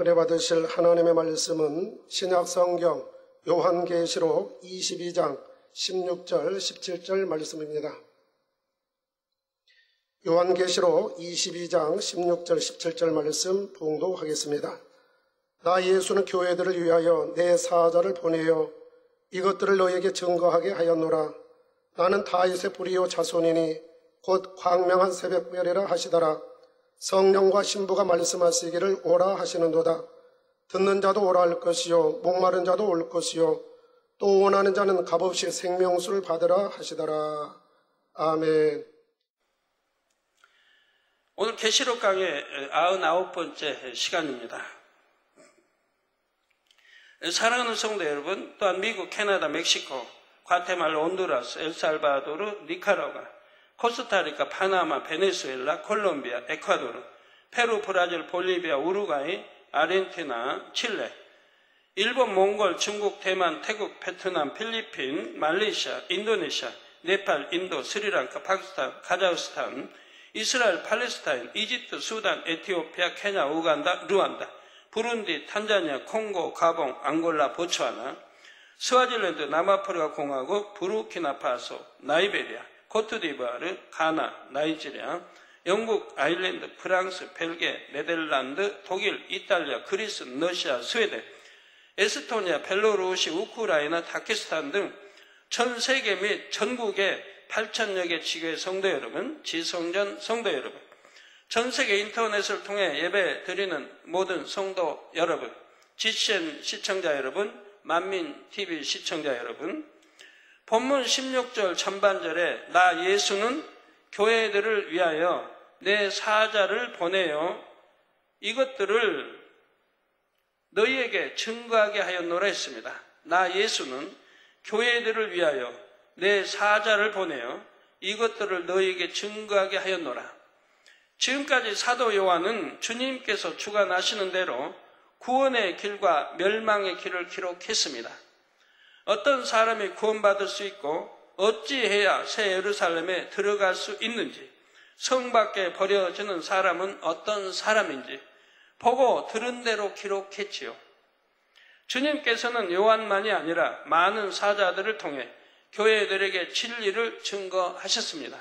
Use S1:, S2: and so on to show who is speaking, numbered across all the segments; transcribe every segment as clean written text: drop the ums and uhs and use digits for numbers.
S1: 은혜 받으실 하나님의 말씀은 신약성경 요한계시록 22장 16절 17절 말씀입니다. 요한계시록 22장 16절 17절 말씀 봉독하겠습니다. 나 예수는 교회들을 위하여 내 사자를 보내어 이것들을 너에게 증거하게 하였노라. 나는 다윗의 뿌리요 자손이니 곧 광명한 새벽별이라 하시더라. 성령과 신부가 말씀하시기를 오라 하시는도다. 듣는 자도 오라 할 것이요 목마른 자도 올 것이요 또 원하는 자는 값없이 생명수를 받으라 하시더라. 아멘.
S2: 오늘 계시록 강의 99번째 시간입니다. 사랑하는 성도 여러분, 또한 미국, 캐나다, 멕시코, 과테말라, 온두라스, 엘살바도르, 니카라과, 코스타리카, 파나마, 베네수엘라, 콜롬비아, 에콰도르, 페루, 브라질, 볼리비아, 우루과이, 아르헨티나, 칠레, 일본, 몽골, 중국, 대만, 태국, 베트남, 필리핀, 말레이시아, 인도네시아, 네팔, 인도, 스리랑카, 파키스탄, 카자흐스탄, 이스라엘, 팔레스타인, 이집트, 수단, 에티오피아, 케냐, 우간다, 루안다, 부룬디, 탄자니아, 콩고, 가봉, 앙골라, 보츠와나, 스와질랜드, 남아프리카 공화국, 부르키나파소, 나이베리아, 코트디부아르, 가나, 나이지리아, 영국, 아일랜드, 프랑스, 벨기에, 네덜란드, 독일, 이탈리아, 그리스, 러시아, 스웨덴, 에스토니아, 벨로루시, 우크라이나, 다키스탄 등 전 세계 및 전국의 8,000여 개 지교회 성도 여러분, 지성전 성도 여러분, 전 세계 인터넷을 통해 예배 드리는 모든 성도 여러분, GCN 시청자 여러분, 만민TV 시청자 여러분, 본문 16절 전반절에 나 예수는 교회들을 위하여 내 사자를 보내어 이것들을 너희에게 증거하게 하였노라 했습니다. 나 예수는 교회들을 위하여 내 사자를 보내어 이것들을 너희에게 증거하게 하였노라. 지금까지 사도 요한은 주님께서 주관하시는 대로 구원의 길과 멸망의 길을 기록했습니다. 어떤 사람이 구원받을 수 있고 어찌해야 새 예루살렘에 들어갈 수 있는지, 성 밖에 버려지는 사람은 어떤 사람인지 보고 들은 대로 기록했지요. 주님께서는 요한만이 아니라 많은 사자들을 통해 교회들에게 진리를 증거하셨습니다.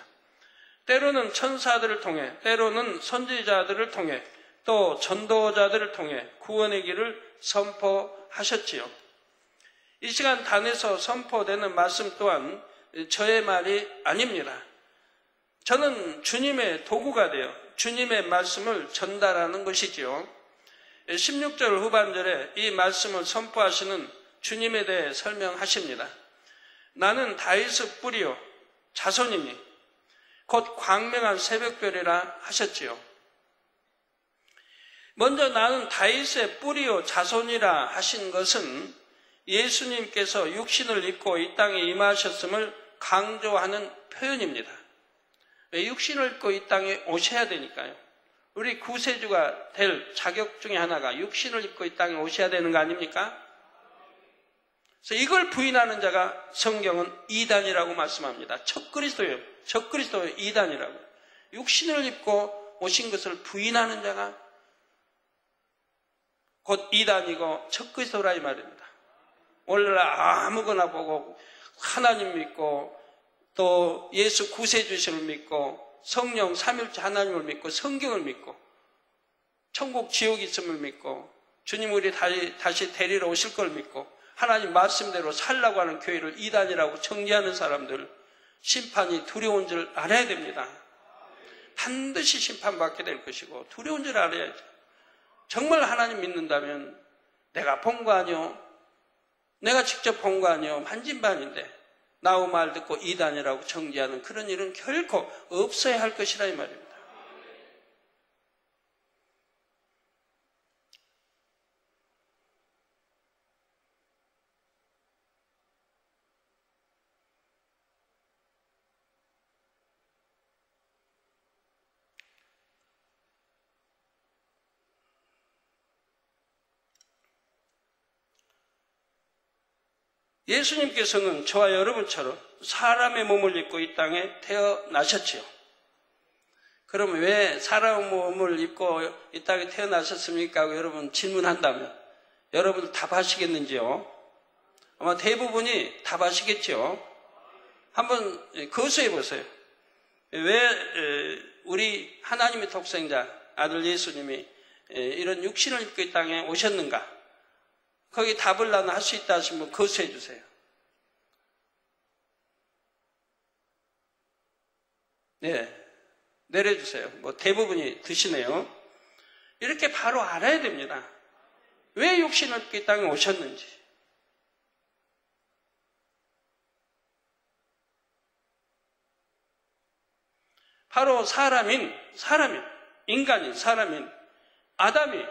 S2: 때로는 천사들을 통해, 때로는 선지자들을 통해, 또 전도자들을 통해 구원의 길을 선포하셨지요. 이 시간 단에서 선포되는 말씀 또한 저의 말이 아닙니다. 저는 주님의 도구가 되어 주님의 말씀을 전달하는 것이지요. 16절 후반절에 이 말씀을 선포하시는 주님에 대해 설명하십니다. 나는 다윗의 뿌리요 자손이니 곧 광명한 새벽별이라 하셨지요. 먼저 나는 다윗의 뿌리요 자손이라 하신 것은 예수님께서 육신을 입고 이 땅에 임하셨음을 강조하는 표현입니다. 왜 육신을 입고 이 땅에 오셔야 되니까요. 우리 구세주가 될 자격 중에 하나가 육신을 입고 이 땅에 오셔야 되는 거 아닙니까? 그래서 이걸 부인하는 자가 성경은 이단이라고 말씀합니다. 적그리스도예요. 적그리스도의 이단이라고. 육신을 입고 오신 것을 부인하는 자가 곧 이단이고 적그리스도라 이 말입니다. 원래 아무거나 보고 하나님 믿고 또 예수 구세주심을 믿고 성령 삼일째 하나님을 믿고 성경을 믿고 천국 지옥 있음을 믿고 주님 우리 다시 데리러 오실 걸 믿고 하나님 말씀대로 살라고 하는 교회를 이단이라고 정리하는 사람들 심판이 두려운 줄 알아야 됩니다. 반드시 심판받게 될 것이고 두려운 줄 알아야죠. 정말 하나님 믿는다면 내가 본 거 아니요, 내가 직접 본 거 아니요, 만진반인데 나의 말 듣고 이단이라고 정지하는 그런 일은 결코 없어야 할 것이라 이 말입니다. 예수님께서는 저와 여러분처럼 사람의 몸을 입고 이 땅에 태어나셨지요. 그러면 왜 사람 몸을 입고 이 땅에 태어나셨습니까? 하고 여러분 질문한다면 여러분 답하시겠는지요? 아마 대부분이 답하시겠죠. 한번 거수해 보세요. 왜 우리 하나님의 독생자 아들 예수님이 이런 육신을 입고 이 땅에 오셨는가? 거기 답을 나는 할 수 있다 하시면 분 거수해 주세요. 네, 내려주세요. 뭐 대부분이 드시네요. 이렇게 바로 알아야 됩니다. 왜 육신을 입고 이 땅에 오셨는지. 바로 인간인 사람인 아담이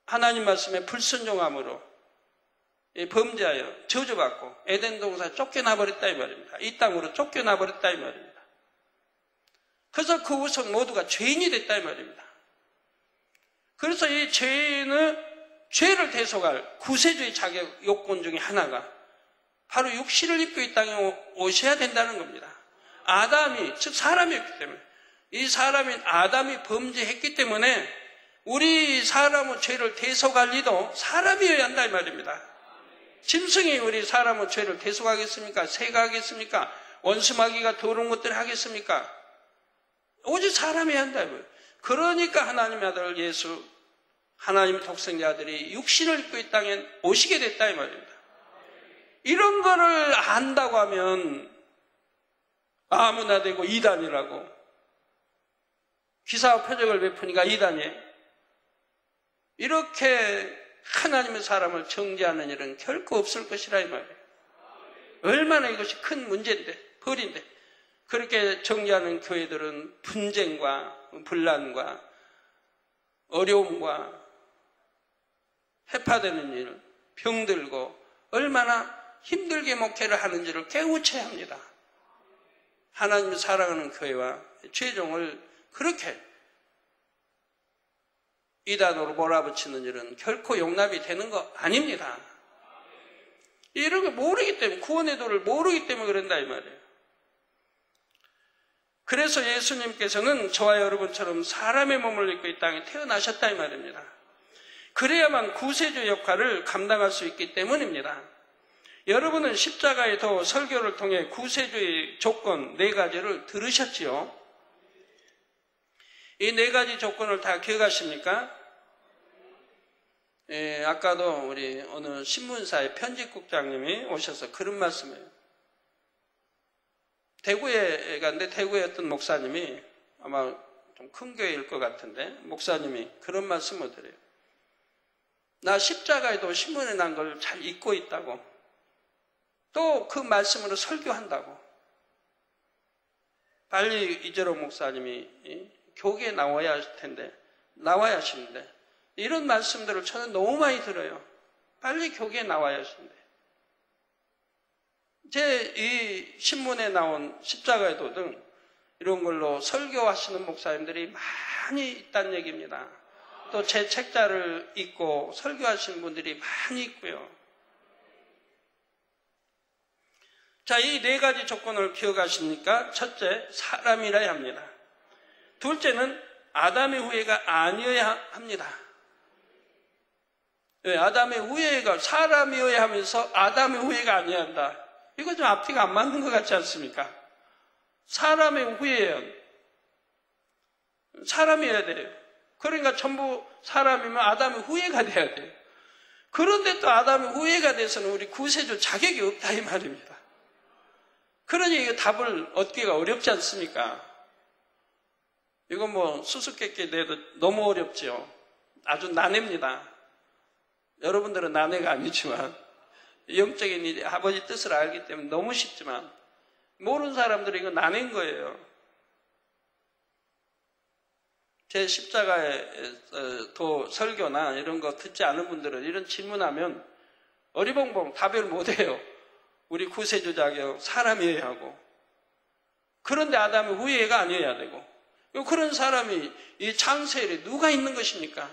S2: 하나님 말씀에 불순종함으로 범죄하여 저주받고 에덴 동산에 쫓겨나버렸다 이 말입니다. 이 땅으로 쫓겨나버렸다 이 말입니다. 그래서 그 후손 모두가 죄인이 됐다 이 말입니다. 그래서 이 죄를 대속할 구세주의 자격 요건 중에 하나가 바로 육신을 입고 이 땅에 오셔야 된다는 겁니다. 아담이, 즉 사람이었기 때문에, 이 사람인 아담이 범죄했기 때문에 우리 사람의 죄를 대속할 리도 사람이어야 한다 이 말입니다. 짐승이 우리 사람의 죄를 대속하겠습니까? 세가하겠습니까? 원수마귀가 더러운 것들을 하겠습니까? 오직 사람이 한다. 그러니까 하나님의 아들 예수, 하나님의 독생자 아들이 육신을 입고 이 땅에 오시게 됐다 이 말입니다. 이런 거를 안다고 하면 아무나 되고 이단이라고. 기사와 표적을 베푸니까 이단이에요. 이렇게 하나님의 사람을 정죄하는 일은 결코 없을 것이라 이 말이에요. 얼마나 이것이 큰 문제인데, 벌인데. 그렇게 정죄하는 교회들은 분쟁과 분란과 어려움과 해파되는 일, 병들고 얼마나 힘들게 목회를 하는지를 깨우쳐야 합니다. 하나님을 사랑하는 교회와 최종을 그렇게 이단으로 몰아붙이는 일은 결코 용납이 되는 거 아닙니다. 이런 거 모르기 때문에, 구원의 도를 모르기 때문에 그런다 이 말이에요. 그래서 예수님께서는 저와 여러분처럼 사람의 몸을 입고 이 땅에 태어나셨다 이 말입니다. 그래야만 구세주 역할을 감당할 수 있기 때문입니다. 여러분은 십자가의 도 설교를 통해 구세주의 조건 4가지를 들으셨지요. 이 4가지 조건을 다 기억하십니까? 아까도 우리 어느 신문사의 편집국장님이 오셔서 그런 말씀을 대구에 갔는데 대구에 어떤 목사님이 아마 좀 큰 교회일 것 같은데 목사님이 그런 말씀을 드려요. 나 십자가에도 신문에 난 걸 잘 읽고 있다고. 또 그 말씀으로 설교한다고. 빨리 이재로 목사님이 교계에 나와야 하실 텐데, 나와야 하시는데, 이런 말씀들을 저는 너무 많이 들어요. 빨리 교계에 나와야 하시는데. 제 이 신문에 나온 십자가의 도 등 이런 걸로 설교하시는 목사님들이 많이 있다는 얘기입니다. 또 제 책자를 읽고 설교하시는 분들이 많이 있고요. 자, 이 4가지 조건을 기억하십니까? 첫째, 사람이라야 합니다. 둘째는 아담의 후예가 아니어야 합니다. 네, 아담의 후예가 사람이어야 하면서 아담의 후예가 아니어야 한다. 이거 좀 앞뒤가 안 맞는 것 같지 않습니까? 사람의 후예예요. 사람이어야 돼요. 그러니까 전부 사람이면 아담의 후예가 돼야 돼요. 그런데 또 아담의 후예가 돼서는 우리 구세주 자격이 없다 이 말입니다. 그러니 이거 답을 얻기가 어렵지 않습니까? 이거 뭐 수수께끼 내도 너무 어렵죠. 아주 난해입니다. 여러분들은 난해가 아니지만 영적인 일이 아버지 뜻을 알기 때문에 너무 쉽지만 모르는 사람들은 이거 난해인 거예요. 제 십자가의 도 설교나 이런 거 듣지 않은 분들은 이런 질문하면 어리벙벙 답을 못해요. 우리 구세주 자격 사람이어야 하고 그런데 아담의 후예가 아니어야 되고 그런 사람이 이 창세일에 누가 있는 것입니까?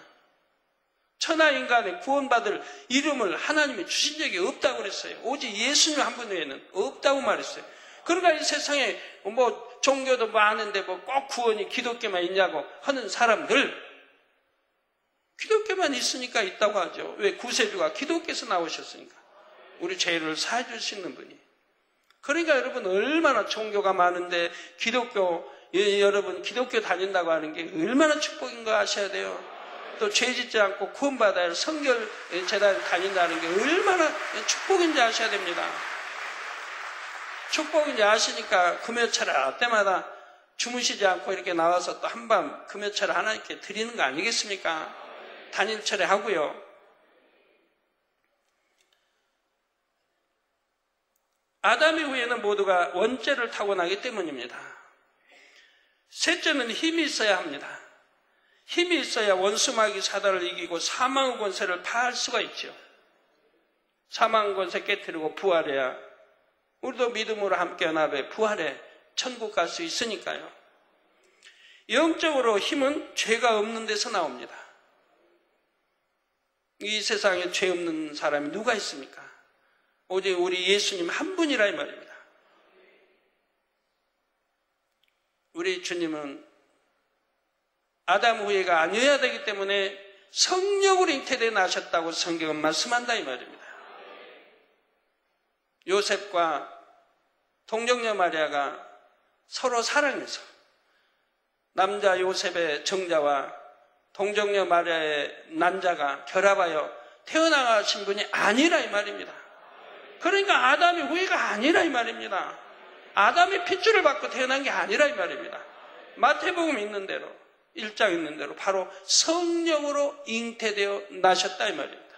S2: 천하 인간의 구원받을 이름을 하나님이 주신 적이 없다고 그랬어요. 오직 예수님 한 분 외에는 없다고 말했어요. 그러니까 이 세상에 뭐 종교도 많은데 뭐 꼭 구원이 기독교만 있냐고 하는 사람들, 기독교만 있으니까 있다고 하죠. 왜? 구세주가 기독교에서 나오셨으니까. 우리 죄를 사해 줄 수 있는 분이. 그러니까 여러분 얼마나 종교가 많은데 여러분 기독교 다닌다고 하는 게 얼마나 축복인 거 아셔야 돼요. 또 죄 짓지 않고 구원받아야 할 성결 재단 다닌다는 게 얼마나 축복인지 아셔야 됩니다. 축복인지 아시니까 금요철 때마다 주무시지 않고 이렇게 나와서 또 한밤 금요철 하나님께 드리는 거 아니겠습니까? 단일철에 하고요. 아담 이후에는 모두가 원죄를 타고나기 때문입니다. 셋째는 힘이 있어야 합니다. 힘이 있어야 원수마귀 사단을 이기고 사망의 권세를 파할 수가 있죠. 사망의 권세 깨뜨리고 부활해야 우리도 믿음으로 함께 연합해 부활해 천국 갈 수 있으니까요. 영적으로 힘은 죄가 없는 데서 나옵니다. 이 세상에 죄 없는 사람이 누가 있습니까? 오직 우리 예수님 한 분이라 이 말입니다. 우리 주님은 아담 후예가 아니어야 되기 때문에 성령으로 잉태되어 나셨다고 성경은 말씀한다 이 말입니다. 요셉과 동정녀 마리아가 서로 사랑해서 남자 요셉의 정자와 동정녀 마리아의 난자가 결합하여 태어나신 분이 아니라 이 말입니다. 그러니까 아담의 후예가 아니라 이 말입니다. 아담의 핏줄을 받고 태어난 게 아니라 이 말입니다. 마태복음 있는 대로 1장 있는 대로 바로 성령으로 잉태되어 나셨다 이 말입니다.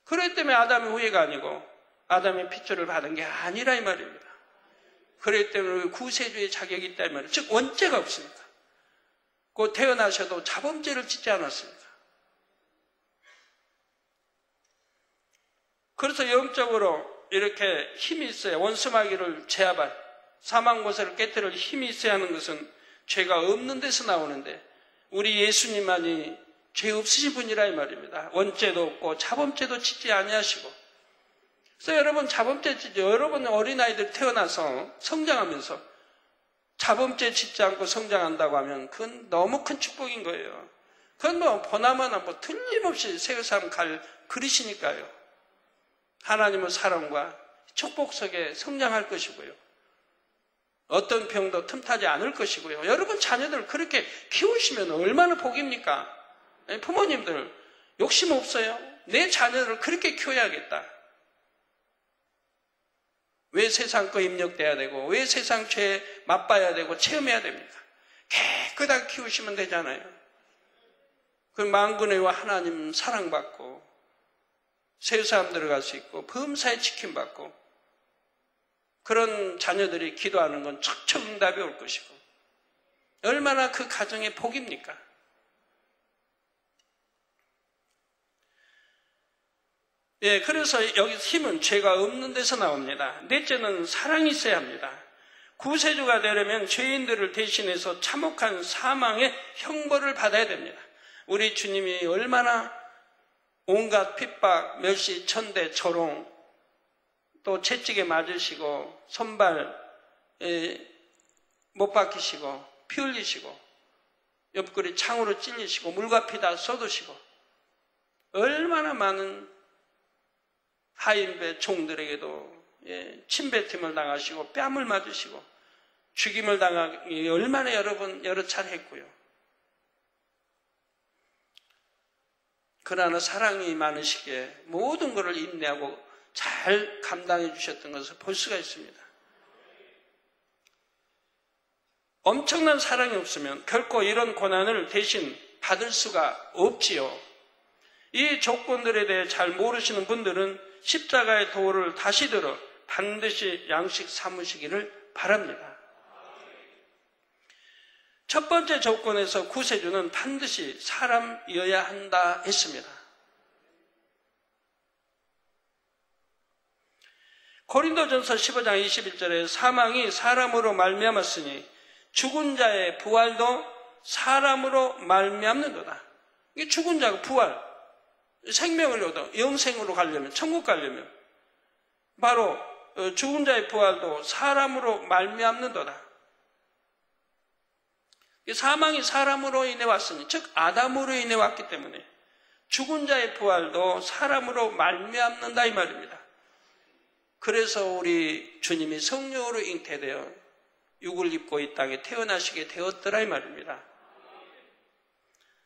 S2: 그렇기 때문에 아담의 후예가 아니고 아담의 핏줄을 받은 게 아니라 이 말입니다. 그렇기 때문에 구세주의 자격이 있다 이 말이에요. 즉 원죄가 없습니다. 그 태어나셔도 자범죄를 짓지 않았습니다. 그래서 영적으로 이렇게 힘이 있어야 원수마귀를 제압할 사망고세를 깨뜨릴 힘이 있어야 하는 것은 죄가 없는 데서 나오는데 우리 예수님만이 죄 없으신 분이라 이 말입니다. 원죄도 없고 자범죄도 짓지 아니하시고. 그래서 여러분 자범죄 짓지, 여러분 어린아이들 태어나서 성장하면서 자범죄 짓지 않고 성장한다고 하면 그건 너무 큰 축복인 거예요. 그건 뭐 보나마나 뭐 틀림없이 세상 갈 그리시니까요. 하나님의 사랑과 축복 속에 성장할 것이고요. 어떤 병도 틈타지 않을 것이고요. 여러분 자녀들 그렇게 키우시면 얼마나 복입니까? 부모님들 욕심 없어요? 내 자녀를 그렇게 키워야겠다. 왜 세상 거 입력돼야 되고 왜 세상 죄 맛봐야 되고 체험해야 됩니까? 깨끗하게 키우시면 되잖아요. 그 만군의와 하나님 사랑받고 세상 들어갈 수 있고 범사에 지킴받고 그런 자녀들이 기도하는 건 척척 응답이 올 것이고 얼마나 그 가정의 복입니까? 예, 그래서 여기 힘은 죄가 없는 데서 나옵니다. 넷째는 사랑이 있어야 합니다. 구세주가 되려면 죄인들을 대신해서 참혹한 사망의 형벌을 받아야 됩니다. 우리 주님이 얼마나 온갖 핍박, 멸시, 천대, 조롱, 또 채찍에 맞으시고 손발 못 박히시고 피 흘리시고 옆구리 창으로 찔리시고 물과 피 다 쏟으시고 얼마나 많은 하인배 종들에게도 침뱉음을 당하시고 뺨을 맞으시고 죽임을 당하기 얼마나 여러 차례 했고요. 그러나 사랑이 많으시기에 모든 것을 인내하고 잘 감당해 주셨던 것을 볼 수가 있습니다. 엄청난 사랑이 없으면 결코 이런 고난을 대신 받을 수가 없지요. 이 조건들에 대해 잘 모르시는 분들은 십자가의 도를 다시 들어 반드시 양식 삼으시기를 바랍니다. 첫 번째 조건에서 구세주는 반드시 사람이어야 한다 했습니다. 고린도전서 15장 21절에 사망이 사람으로 말미암았으니 죽은 자의 부활도 사람으로 말미암는도다. 이게 죽은 자가 부활, 생명을 얻어 영생으로 가려면, 천국 가려면 바로 죽은 자의 부활도 사람으로 말미암는도다. 사망이 사람으로 인해 왔으니, 즉 아담으로 인해 왔기 때문에 죽은 자의 부활도 사람으로 말미암는다 이 말입니다. 그래서 우리 주님이 성령으로 잉태되어 육을 입고 이 땅에 태어나시게 되었더라 이 말입니다.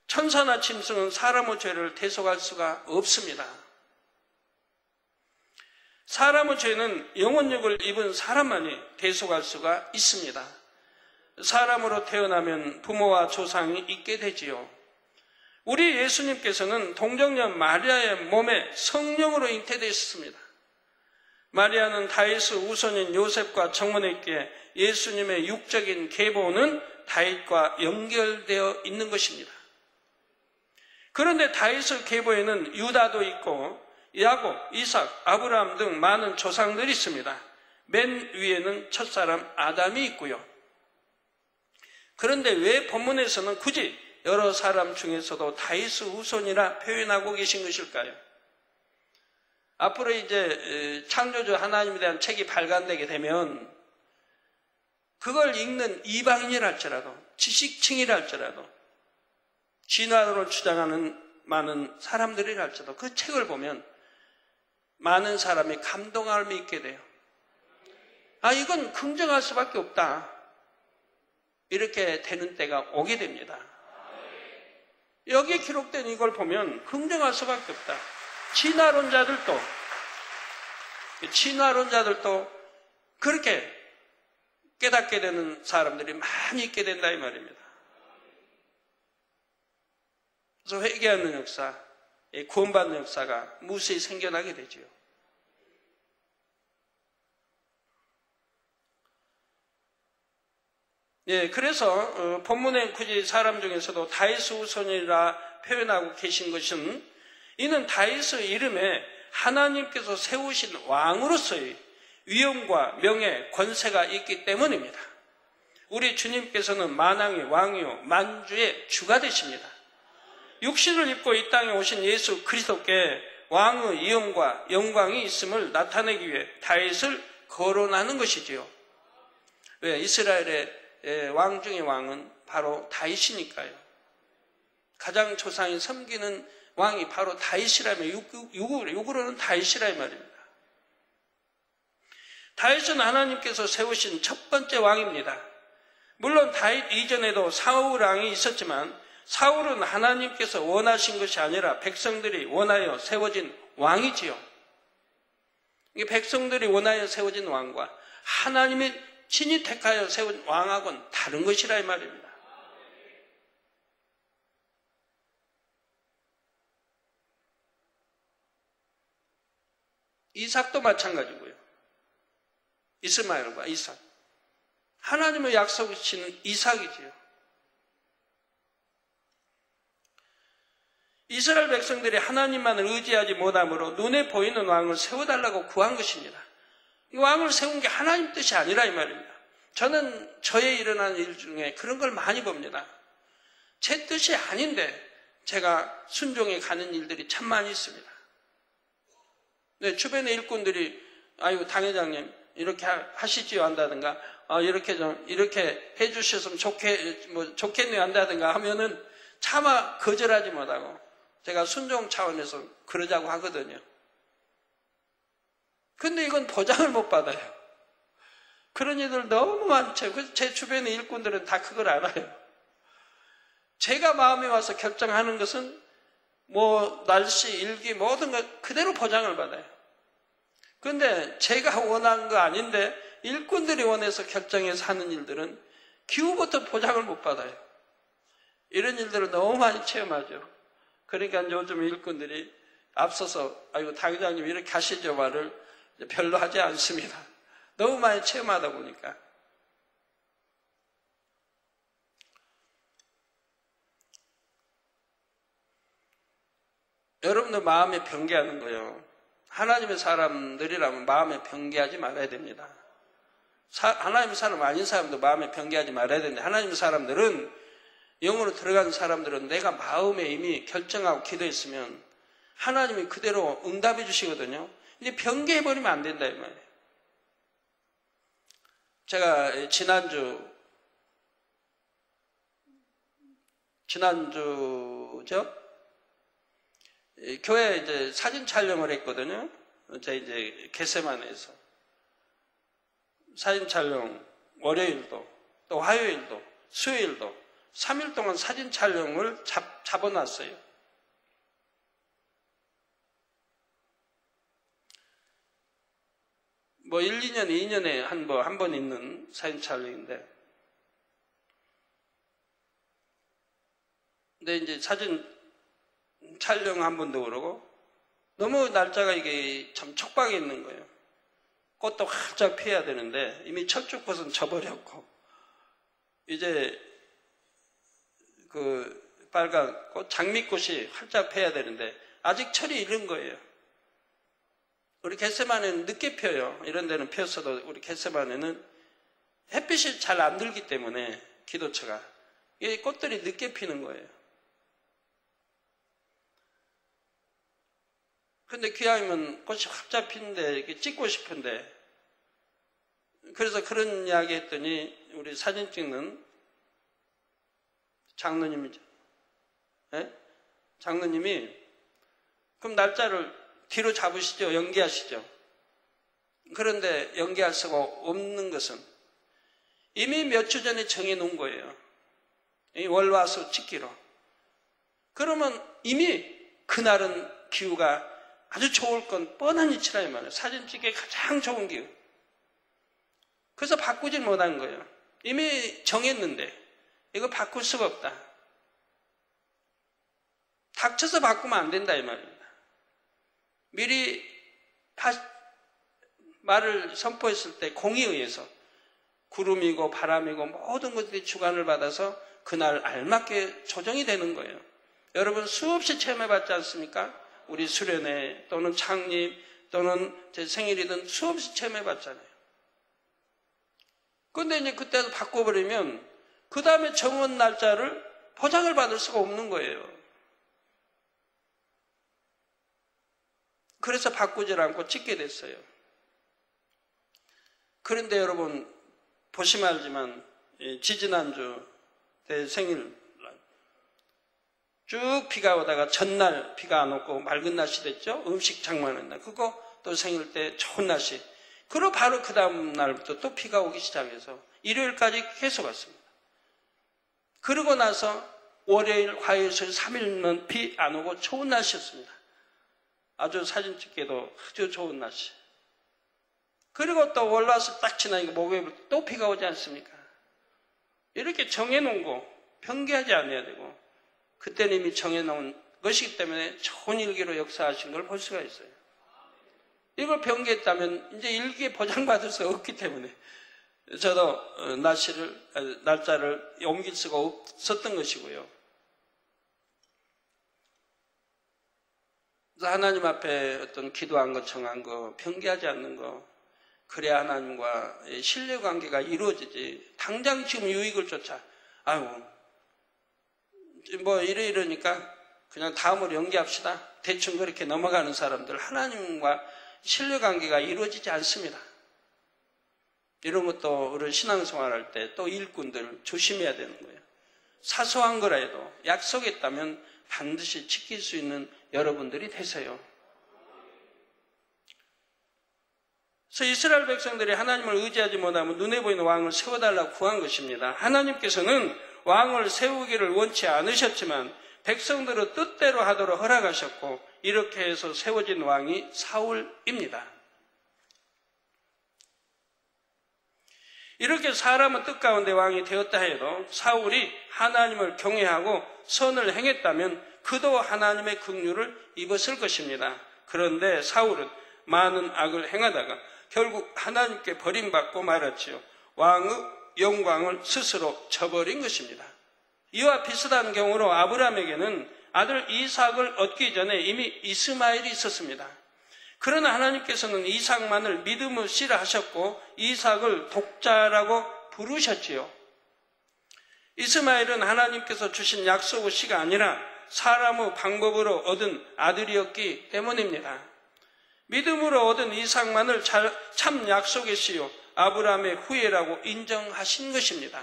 S2: 천사나 짐승은 사람의 죄를 대속할 수가 없습니다. 사람의 죄는 영혼육을 입은 사람만이 대속할 수가 있습니다. 사람으로 태어나면 부모와 조상이 있게 되지요. 우리 예수님께서는 동정녀 마리아의 몸에 성령으로 잉태되셨습니다. 마리아는 다윗의 우선인 요셉과 정혼했기에 예수님의 육적인 계보는 다윗과 연결되어 있는 것입니다. 그런데 다윗의 계보에는 유다도 있고 야곱, 이삭, 아브라함 등 많은 조상들이 있습니다. 맨 위에는 첫사람 아담이 있고요. 그런데 왜 본문에서는 굳이 여러 사람 중에서도 다윗의 후손이라 표현하고 계신 것일까요? 앞으로 이제 창조주 하나님에 대한 책이 발간되게 되면 그걸 읽는 이방인이라 할지라도, 지식층이라 할지라도, 진화론을 주장하는 많은 사람들이라 할지라도 그 책을 보면 많은 사람이 감동함을 있게 돼요. 아, 이건 긍정할 수밖에 없다. 이렇게 되는 때가 오게 됩니다. 여기에 기록된 이걸 보면 긍정할 수밖에 없다. 진화론자들도 그렇게 깨닫게 되는 사람들이 많이 있게 된다 이 말입니다. 그래서 회개하는 역사, 구원받는 역사가 무수히 생겨나게 되지요. 예, 그래서 본문에 굳이 사람 중에서도 다윗의 후손이라 표현하고 계신 것은 이는 다윗의 이름에 하나님께서 세우신 왕으로서의 위엄과 명예, 권세가 있기 때문입니다. 우리 주님께서는 만왕의 왕이요 만주의 주가 되십니다. 육신을 입고 이 땅에 오신 예수 그리스도께 왕의 위엄과 영광이 있음을 나타내기 위해 다윗을 거론하는 것이지요. 왜? 이스라엘의 왕 중의 왕은 바로 다윗이니까요. 가장 조상이 섬기는 왕이 바로 다윗이라면 육으로는 다윗이라 이 말입니다. 다윗은 하나님께서 세우신 첫 번째 왕입니다. 물론 다윗 이전에도 사울 왕이 있었지만 사울은 하나님께서 원하신 것이 아니라 백성들이 원하여 세워진 왕이지요. 이 백성들이 원하여 세워진 왕과 하나님이 친히 택하여 세운 왕하고는 다른 것이라 이 말입니다. 이삭도 마찬가지고요. 이스마엘과 이삭. 하나님의 약속이신 이삭이지요. 이스라엘 백성들이 하나님만을 의지하지 못하므로 눈에 보이는 왕을 세워달라고 구한 것입니다. 이 왕을 세운 게 하나님 뜻이 아니라 이 말입니다. 저는 저에 일어나는 일 중에 그런 걸 많이 봅니다. 제 뜻이 아닌데 제가 순종해 가는 일들이 참 많이 있습니다. 네, 주변의 일꾼들이 아이고 당회장님 이렇게 하시지요 한다든가 이렇게 해주셨으면 좋겠네요 한다든가 하면은 차마 거절하지 못하고 제가 순종 차원에서 그러자고 하거든요. 근데 이건 보장을 못 받아요. 그런 일들 너무 많죠. 그래서 제 주변의 일꾼들은 다 그걸 알아요. 제가 마음에 와서 결정하는 것은 날씨, 일기 모든 것 그대로 보장을 받아요. 그런데 제가 원하는 거 아닌데 일꾼들이 원해서 결정해서 하는 일들은 기후부터 보장을 못 받아요. 이런 일들을 너무 많이 체험하죠. 그러니까 요즘 일꾼들이 앞서서 아이고 당회장님 이렇게 하시죠 말을 별로 하지 않습니다. 너무 많이 체험하다 보니까. 여러분도 마음에 변개하는 거예요. 하나님의 사람들이라면 마음에 변개하지 말아야 됩니다. 하나님의 사람 아닌 사람도 마음에 변개하지 말아야 되는데 하나님의 사람들은 영으로 들어간 사람들은 내가 마음에 이미 결정하고 기도했으면 하나님이 그대로 응답해 주시거든요. 이제 변개해버리면 안 된다 이 말이에요. 제가 지난주죠? 교회 이제 사진 촬영을 했거든요. 제가 이제 겟세마네에서 사진 촬영 월요일도 또 화요일도 수요일도 3일 동안 사진 촬영을 잡아놨어요. 뭐 1, 2년, 2년에 한 번 있는 사진 촬영인데, 근데 이제 사진 촬영 한 번도 그러고 너무 날짜가 이게 참 촉박해 있는 거예요. 꽃도 활짝 피어야 되는데 이미 철쭉 꽃은 져버렸고 이제 그 빨간 꽃 장미꽃이 활짝 피어야 되는데 아직 철이 이른 거예요. 우리 겟세마네는 늦게 펴요. 이런 데는 폈어도 우리 겟세마네는 햇빛이 잘 안 들기 때문에 기도처가 이 꽃들이 늦게 피는 거예요. 근데 기왕이면 꽃이 활짝 피는데 이렇게 찍고 싶은데, 그래서 그런 이야기 했더니 우리 사진 찍는 장로님이죠. 네? 장로님이 그럼 날짜를 뒤로 잡으시죠. 연기하시죠. 그런데 연기할 수가 없는 것은 이미 몇 주 전에 정해놓은 거예요. 월화수 찍기로. 그러면 이미 그날은 기후가 아주 좋을 건 뻔한 이치라 이 말이에요. 사진 찍기에 가장 좋은 기후. 그래서 바꾸질 못한 거예요. 이미 정했는데 이거 바꿀 수가 없다. 닥쳐서 바꾸면 안 된다 이 말입니다. 미리 말을 선포했을 때 공에 의해서 구름이고 바람이고 모든 것들이 주관을 받아서 그날 알맞게 조정이 되는 거예요. 여러분 수없이 체험해봤지 않습니까? 우리 수련회 또는 창립 또는 제 생일이든 수없이 체험해봤잖아요. 그런데 이제 그때도 바꿔버리면 그 다음에 정한 날짜를 보장을 받을 수가 없는 거예요. 그래서 바꾸질 않고 찍게 됐어요. 그런데 여러분 보시면 알지만 지지난주 제 생일 쭉 비가 오다가 전날 비가 안 오고 맑은 날씨 됐죠. 음식 장만한 날. 그거 또 생일 때 좋은 날씨. 그리고 바로 그 다음 날부터 또 비가 오기 시작해서 일요일까지 계속 왔습니다. 그러고 나서 월요일, 화요일, 수요일 3일은 비 안 오고 좋은 날씨였습니다. 아주 사진 찍기도 아주 좋은 날씨. 그리고 또 월화수 딱 지나니까 목요일 또 비가 오지 않습니까? 이렇게 정해놓은 거 변개하지 않아야 되고 그때는 이미 정해놓은 것이기 때문에 좋은 일기로 역사하신 걸 볼 수가 있어요. 이걸 변개했다면 이제 일기에 보장받을 수 없기 때문에 저도 날짜를 옮길 수가 없었던 것이고요. 그래서 하나님 앞에 어떤 기도한 거, 청한 거, 변개하지 않는 거, 그래야 하나님과 신뢰관계가 이루어지지. 당장 지금 유익을 쫓아. 뭐 이러니까 그냥 다음으로 연기합시다. 대충 그렇게 넘어가는 사람들 하나님과 신뢰관계가 이루어지지 않습니다. 이런 것도 우리 신앙생활할 때 또 일꾼들 조심해야 되는 거예요. 사소한 거라 해도 약속했다면 반드시 지킬 수 있는 여러분들이 되세요. 그래서 이스라엘 백성들이 하나님을 의지하지 못하면 눈에 보이는 왕을 세워달라고 구한 것입니다. 하나님께서는 왕을 세우기를 원치 않으셨지만 백성들의 뜻대로 하도록 허락하셨고 이렇게 해서 세워진 왕이 사울입니다. 이렇게 사람은 뜻 가운데 왕이 되었다 해도 사울이 하나님을 경외하고 선을 행했다면 그도 하나님의 긍휼을 입었을 것입니다. 그런데 사울은 많은 악을 행하다가 결국 하나님께 버림받고 말았지요. 왕의 영광을 스스로 저버린 것입니다. 이와 비슷한 경우로 아브라함에게는 아들 이삭을 얻기 전에 이미 이스마엘이 있었습니다. 그러나 하나님께서는 이삭만을 믿음으로 씨라하셨고 이삭을 독자라고 부르셨지요. 이스마엘은 하나님께서 주신 약속의 씨가 아니라 사람의 방법으로 얻은 아들이었기 때문입니다. 믿음으로 얻은 이삭만을 참 약속의 씨요 아브라함의 후예라고 인정하신 것입니다.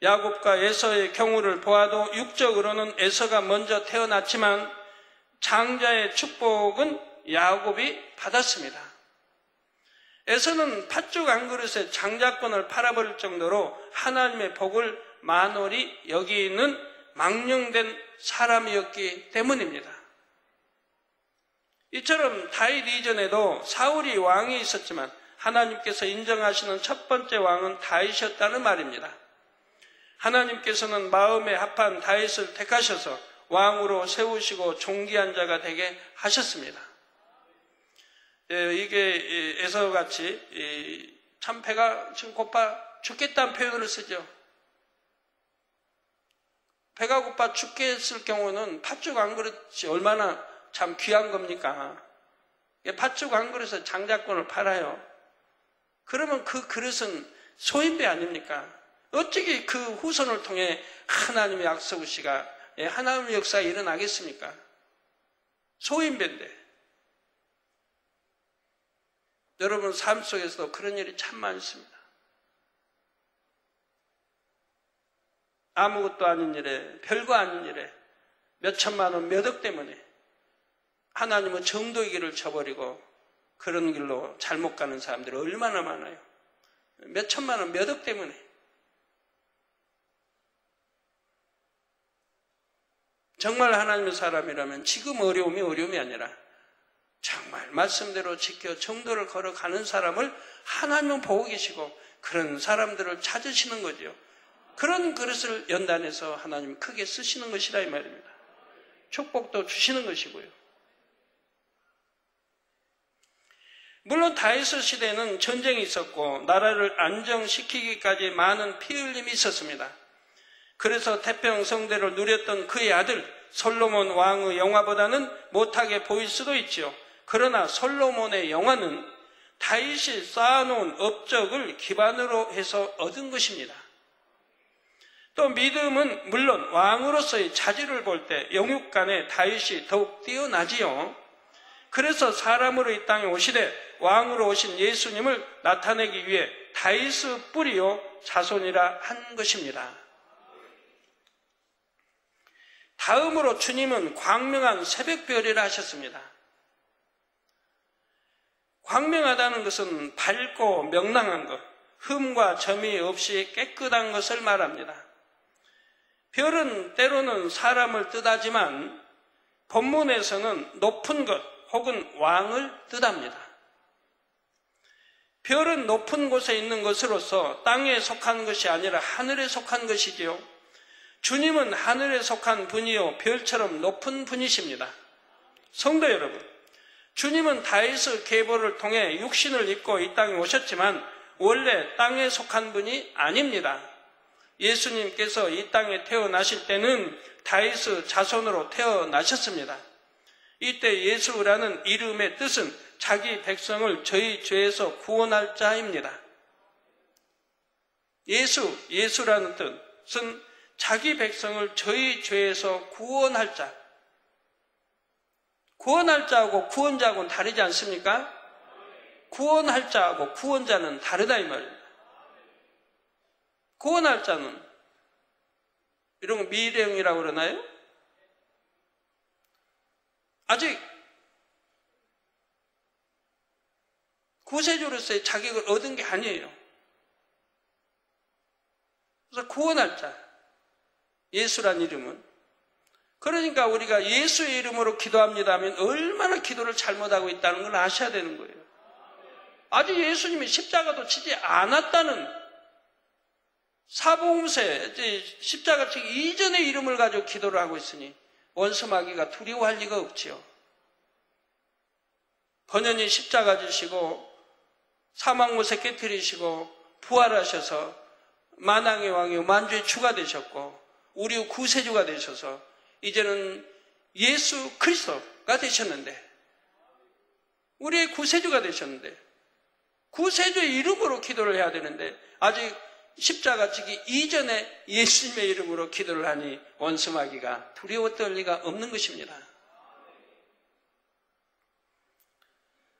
S2: 야곱과 에서의 경우를 보아도 육적으로는 에서가 먼저 태어났지만 장자의 축복은 야곱이 받았습니다. 에서는 팥죽 한 그릇에 장자권을 팔아버릴 정도로 하나님의 복을 만홀히 여기는 망령된 사람이었기 때문입니다. 이처럼 다윗 이전에도 사울이 왕이 있었지만 하나님께서 인정하시는 첫 번째 왕은 다윗이었다는 말입니다. 하나님께서는 마음에 합한 다윗을 택하셔서 왕으로 세우시고 존귀한 자가 되게 하셨습니다. 이게 에서같이 참 배가 지금 고파 죽겠다는 표현을 쓰죠. 배가 고파 죽겠을 경우는 팥죽 한 그릇이 얼마나 참 귀한 겁니까? 팥죽 한 그릇에 장자권을 팔아요. 그러면 그 그릇은 소인배 아닙니까? 어떻게 그 후손을 통해 하나님의 약속의시가 하나님의 역사가 일어나겠습니까? 소인배인데. 여러분 삶 속에서도 그런 일이 참 많습니다. 아무것도 아닌 일에, 별거 아닌 일에 몇 천만 원, 몇 억 때문에 하나님은 정도의 길을 쳐버리고 그런 길로 잘못 가는 사람들이 얼마나 많아요. 몇 천만 원, 몇 억 때문에. 정말 하나님의 사람이라면 지금 어려움이 아니라 정말 말씀대로 지켜 정도를 걸어가는 사람을 하나님은 보고 계시고 그런 사람들을 찾으시는 거죠. 그런 그릇을 연단해서 하나님 크게 쓰시는 것이라 이 말입니다. 축복도 주시는 것이고요. 물론 다윗 시대에는 전쟁이 있었고 나라를 안정시키기까지 많은 피 흘림이 있었습니다. 그래서 태평성대를 누렸던 그의 아들 솔로몬 왕의 영화보다는 못하게 보일 수도 있죠. 그러나 솔로몬의 영화는 다윗이 쌓아놓은 업적을 기반으로 해서 얻은 것입니다. 또 믿음은 물론 왕으로서의 자질을 볼 때 영육간에 다윗이 더욱 뛰어나지요. 그래서 사람으로 이 땅에 오시되 왕으로 오신 예수님을 나타내기 위해 다윗의 뿌리요 자손이라 한 것입니다. 다음으로 주님은 광명한 새벽별이라 하셨습니다. 광명하다는 것은 밝고 명랑한 것, 흠과 점이 없이 깨끗한 것을 말합니다. 별은 때로는 사람을 뜻하지만 본문에서는 높은 것 혹은 왕을 뜻합니다. 별은 높은 곳에 있는 것으로서 땅에 속한 것이 아니라 하늘에 속한 것이지요. 주님은 하늘에 속한 분이요 별처럼 높은 분이십니다. 성도 여러분, 주님은 다윗의 계보를 통해 육신을 입고 이 땅에 오셨지만 원래 땅에 속한 분이 아닙니다. 예수님께서 이 땅에 태어나실 때는 다윗의 자손으로 태어나셨습니다. 이때 예수라는 이름의 뜻은 자기 백성을 저희 죄에서 구원할 자입니다. 예수라는 뜻은 자기 백성을 저희 죄에서 구원할 자. 구원할 자하고 구원자하고는 다르지 않습니까? 구원할 자하고 구원자는 다르다 이 말입니다. 구원할 자는 이런 거 미래형이라고 그러나요? 아직 구세주로서의 자격을 얻은 게 아니에요. 그래서 구원할 자, 예수란 이름은. 그러니까 우리가 예수의 이름으로 기도합니다 하면 얼마나 기도를 잘못하고 있다는 걸 아셔야 되는 거예요. 아직 예수님이 십자가도 치지 않았다는 사복음서에 십자가 치기 이전의 이름을 가지고 기도를 하고 있으니 원수마귀가 두려워할 리가 없지요. 번연히 십자가 지시고 사망못에 깨뜨리시고 부활하셔서 만왕의 왕이요 만주의 주가 되셨고 우리 구세주가 되셔서 이제는 예수 그리스도가 되셨는데 우리의 구세주가 되셨는데 구세주의 이름으로 기도를 해야 되는데 아직 십자가 지기 이전에 예수님의 이름으로 기도를 하니 원수마귀가 두려워 떨 리가 없는 것입니다.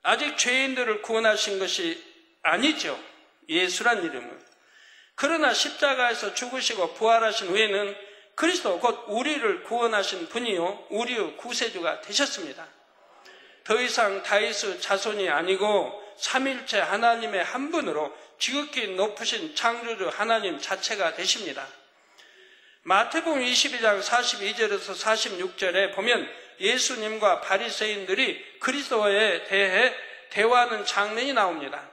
S2: 아직 죄인들을 구원하신 것이 아니죠. 예수란 이름은. 그러나 십자가에서 죽으시고 부활하신 후에는 그리스도 곧 우리를 구원하신 분이요 우리의 구세주가 되셨습니다. 더 이상 다윗의 자손이 아니고 삼일체 하나님의 한 분으로 지극히 높으신 창조주 하나님 자체가 되십니다. 마태복음 22장 42절에서 46절에 보면 예수님과 바리새인들이 그리스도에 대해 대화하는 장면이 나옵니다.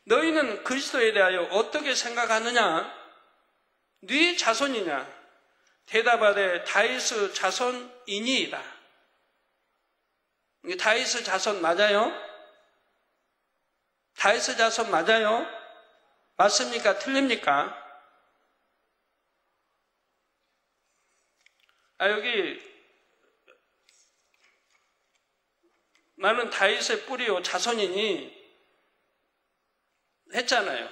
S2: 너희는 그리스도에 대하여 어떻게 생각하느냐? 네 자손이냐? 대답하되 다윗의 자손이니이다. 다윗의 자손 맞아요? 다윗의 자손 맞아요? 맞습니까? 틀립니까? 여기 나는 다윗의 뿌리요 자손이니 했잖아요.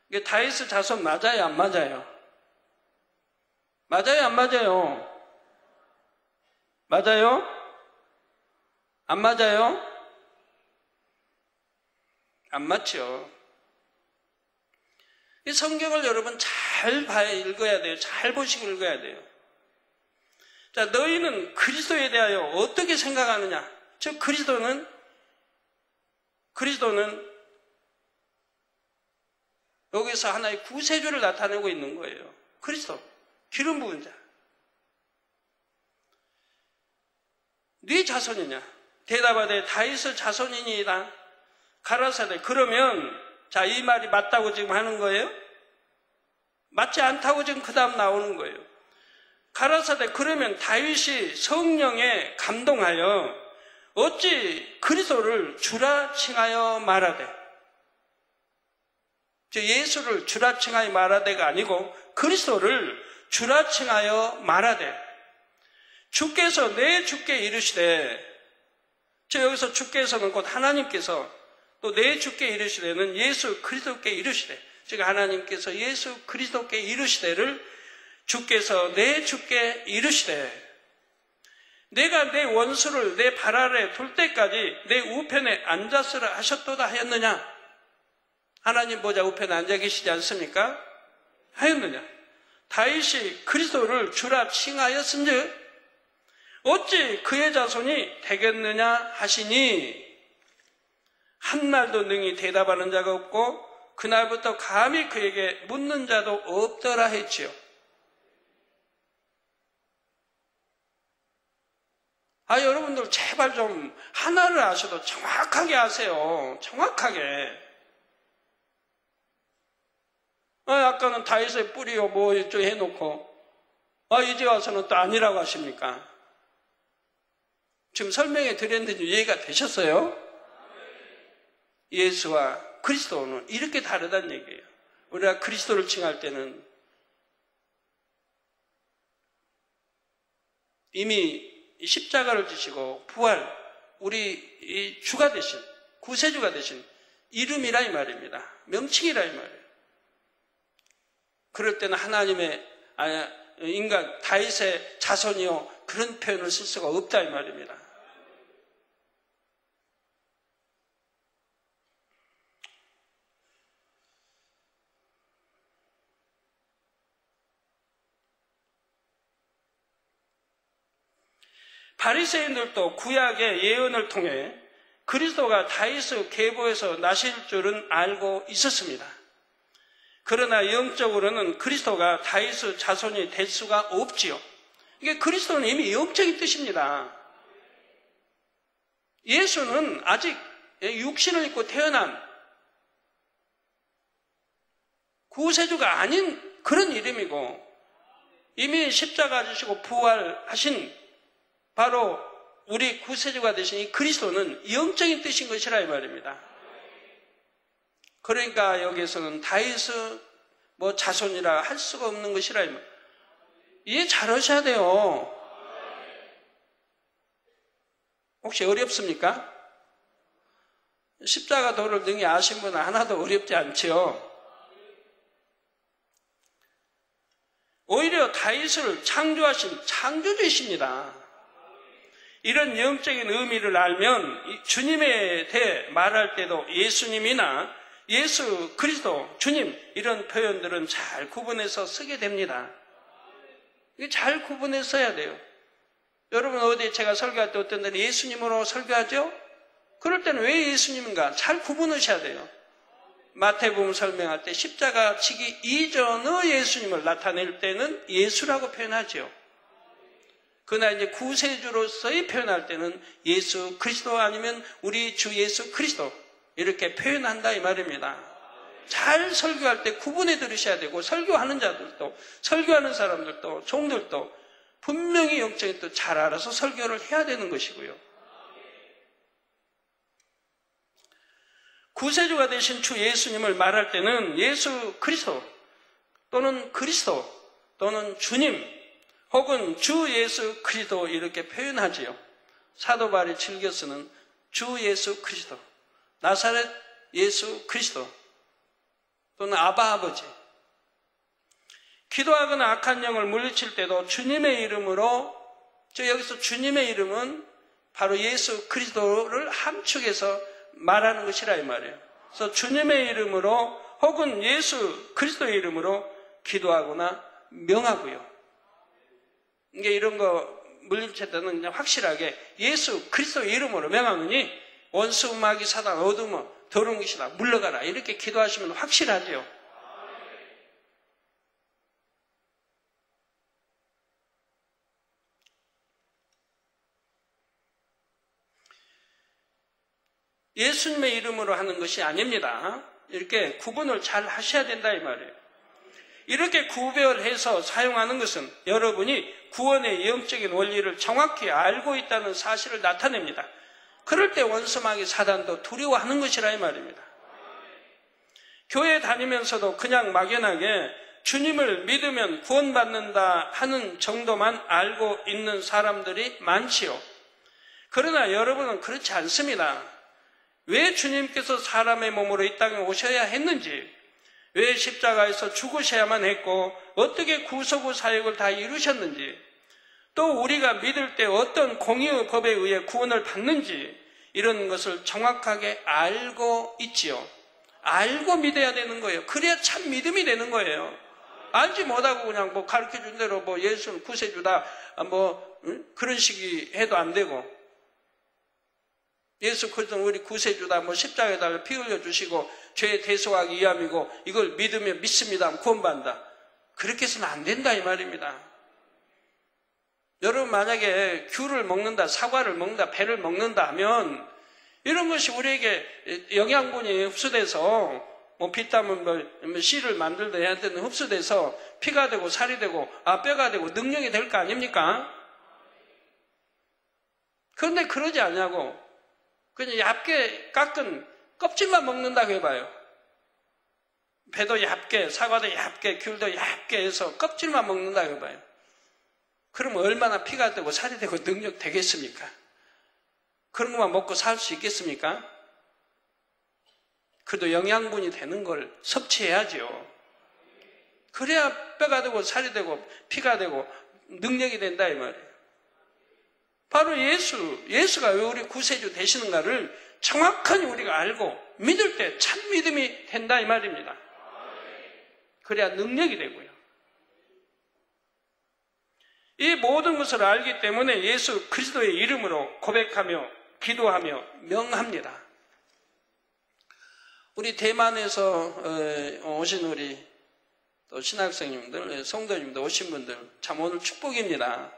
S2: 이게 다윗의 자손 맞아요? 안 맞아요? 맞아요? 안 맞아요? 맞아요? 안 맞아요? 안 맞죠. 이 성경을 여러분 잘 읽어야 돼요. 잘 보시고 읽어야 돼요. 자, 너희는 그리스도에 대하여 어떻게 생각하느냐? 즉 그리스도는 여기서 하나의 구세주를 나타내고 있는 거예요. 그리스도, 기름 부은 자. 네 자손이냐? 대답하되 다윗의 자손이니이다. 가라사대 그러면 자, 이 말이 맞다고 지금 하는 거예요? 맞지 않다고 지금 그 다음 나오는 거예요. 가라사대 그러면 다윗이 성령에 감동하여 어찌 그리스도를 주라 칭하여 말하되, 예수를 주라 칭하여 말하되가 아니고 그리스도를 주라 칭하여 말하되, 주께서 내 주께 이르시되, 여기서 주께서는 곧 하나님께서 또 내 주께 이르시되는 예수 그리스도께 이르시되, 즉 하나님께서 예수 그리스도께 이르시되를 주께서 내 주께 이르시되, 내가 내 원수를 내 발 아래 둘 때까지 내 우편에 앉았으라 하셨도다 하였느냐? 하나님 보좌 우편에 앉아 계시지 않습니까? 하였느냐? 다윗이 그리스도를 주라 칭하였은즉 어찌 그의 자손이 되겠느냐 하시니, 한 말도 능히 대답하는 자가 없고 그날부터 감히 그에게 묻는 자도 없더라 했지요. 여러분들 제발 좀 하나를 아셔도 정확하게 아세요. 정확하게. 아까는 다윗의 뿌리요 뭐 이쪽 해놓고 이제 와서는 또 아니라고 하십니까? 지금 설명해 드렸는데 이해가 되셨어요? 예수와 그리스도는 이렇게 다르다는 얘기예요. 우리가 그리스도를 칭할 때는 이미 십자가를 지시고 부활, 우리 주가 되신, 구세주가 되신 이름이라 이 말입니다. 명칭이라 이 말이에요. 그럴 때는 하나님의 인간 다윗의 자손이요 그런 표현을 쓸 수가 없다 이 말입니다. 바리새인들도 구약의 예언을 통해 그리스도가 다윗의 계보에서 나실 줄은 알고 있었습니다. 그러나 영적으로는 그리스도가 다윗의 자손이 될 수가 없지요. 이게 그리스도는 이미 영적인 뜻입니다. 예수는 아직 육신을 입고 태어난 구세주가 아닌 그런 이름이고, 이미 십자가 지시고 부활하신 바로 우리 구세주가 되신 이 그리스도는 영적인 뜻인 것이라 이 말입니다. 그러니까 여기에서는 다윗의 자손이라 할 수가 없는 것이라 이 말. 이해 잘 하셔야 돼요. 혹시 어렵습니까? 십자가 도를 능히 아신 분은 하나도 어렵지 않죠. 오히려 다윗을 창조하신 창조주이십니다. 이런 영적인 의미를 알면 주님에 대해 말할 때도 예수님이나 예수 그리스도, 주님 이런 표현들은 잘 구분해서 쓰게 됩니다. 이게 잘 구분해서 써야 돼요. 여러분 어디 제가 설교할 때 어떤 데는 예수님으로 설교하죠? 그럴 때는 왜 예수님인가 잘 구분하셔야 돼요. 마태복음 설명할 때 십자가 지기 이전의 예수님을 나타낼 때는 예수라고 표현하죠. 그러나 이제 구세주로서의 표현할 때는 예수 그리스도 아니면 우리 주 예수 그리스도 이렇게 표현한다 이 말입니다. 잘 설교할 때 구분해 들으셔야 되고 설교하는 자들도 설교하는 사람들도 종들도 분명히 영적인 뜻 잘 알아서 설교를 해야 되는 것이고요. 구세주가 되신 주 예수님을 말할 때는 예수 그리스도 또는 그리스도 또는 주님 혹은 주 예수 그리스도 이렇게 표현하지요. 사도 바울이 즐겨 쓰는 주 예수 그리스도, 나사렛 예수 그리스도 또는 아바 아버지. 기도하거나 악한 영을 물리칠 때도 주님의 이름으로, 여기서 주님의 이름은 바로 예수 그리스도를 함축해서 말하는 것이라 이 말이에요. 그래서 주님의 이름으로 혹은 예수 그리스도의 이름으로 기도하거나 명하고요. 이게 이런 거 물리칠 때는 그냥 확실하게 예수 그리스도의 이름으로 명하느니 원수 마귀 사단 어둠어 더러운 것이다 물러가라 이렇게 기도하시면 확실하죠. 예수님의 이름으로 하는 것이 아닙니다. 이렇게 구분을 잘 하셔야 된다 이 말이에요. 이렇게 구별해서 사용하는 것은 여러분이 구원의 영적인 원리를 정확히 알고 있다는 사실을 나타냅니다. 그럴 때 원수마귀 사단도 두려워하는 것이라 이 말입니다. 교회 다니면서도 그냥 막연하게 주님을 믿으면 구원받는다 하는 정도만 알고 있는 사람들이 많지요. 그러나 여러분은 그렇지 않습니다. 왜 주님께서 사람의 몸으로 이 땅에 오셔야 했는지, 왜 십자가에서 죽으셔야만 했고 어떻게 구속의 사역을 다 이루셨는지, 또 우리가 믿을 때 어떤 공의의 법에 의해 구원을 받는지 이런 것을 정확하게 알고 있지요. 알고 믿어야 되는 거예요. 그래야 참 믿음이 되는 거예요. 알지 못하고 그냥 뭐 가르쳐준 대로 뭐 예수는 구세주다 그런 식이 해도 안 되고, 예수 그리스도는 우리 구세주다 십자가에다 피 흘려주시고 죄의 대속하기 위함이고 이걸 믿으면 믿습니다 하면 구원받는다. 그렇게 해서는 안 된다 이 말입니다. 여러분 만약에 귤을 먹는다, 사과를 먹는다, 배를 먹는다 하면 이런 것이 우리에게 영양분이 흡수돼서 비타민 C를 만들다 해야 되는 흡수돼서 피가 되고 살이 되고 뼈가 되고 능력이 될 거 아닙니까? 그런데 그러지 않냐고. 그냥 얇게 깎은 껍질만 먹는다고 해봐요. 배도 얇게, 사과도 얇게, 귤도 얇게 해서 껍질만 먹는다고 해봐요. 그럼 얼마나 피가 되고 살이 되고 능력 되겠습니까? 그런 것만 먹고 살 수 있겠습니까? 그래도 영양분이 되는 걸 섭취해야죠. 그래야 뼈가 되고 살이 되고 피가 되고 능력이 된다 이 말이에요. 바로 예수가 왜 우리 구세주 되시는가를 정확하게 우리가 알고 믿을 때 참 믿음이 된다 이 말입니다. 그래야 능력이 되고요. 이 모든 것을 알기 때문에 예수 그리스도의 이름으로 고백하며 기도하며 명합니다. 우리 대만에서 오신 우리 또 신학생님들, 성도님들 오신 분들 참 오늘 축복입니다.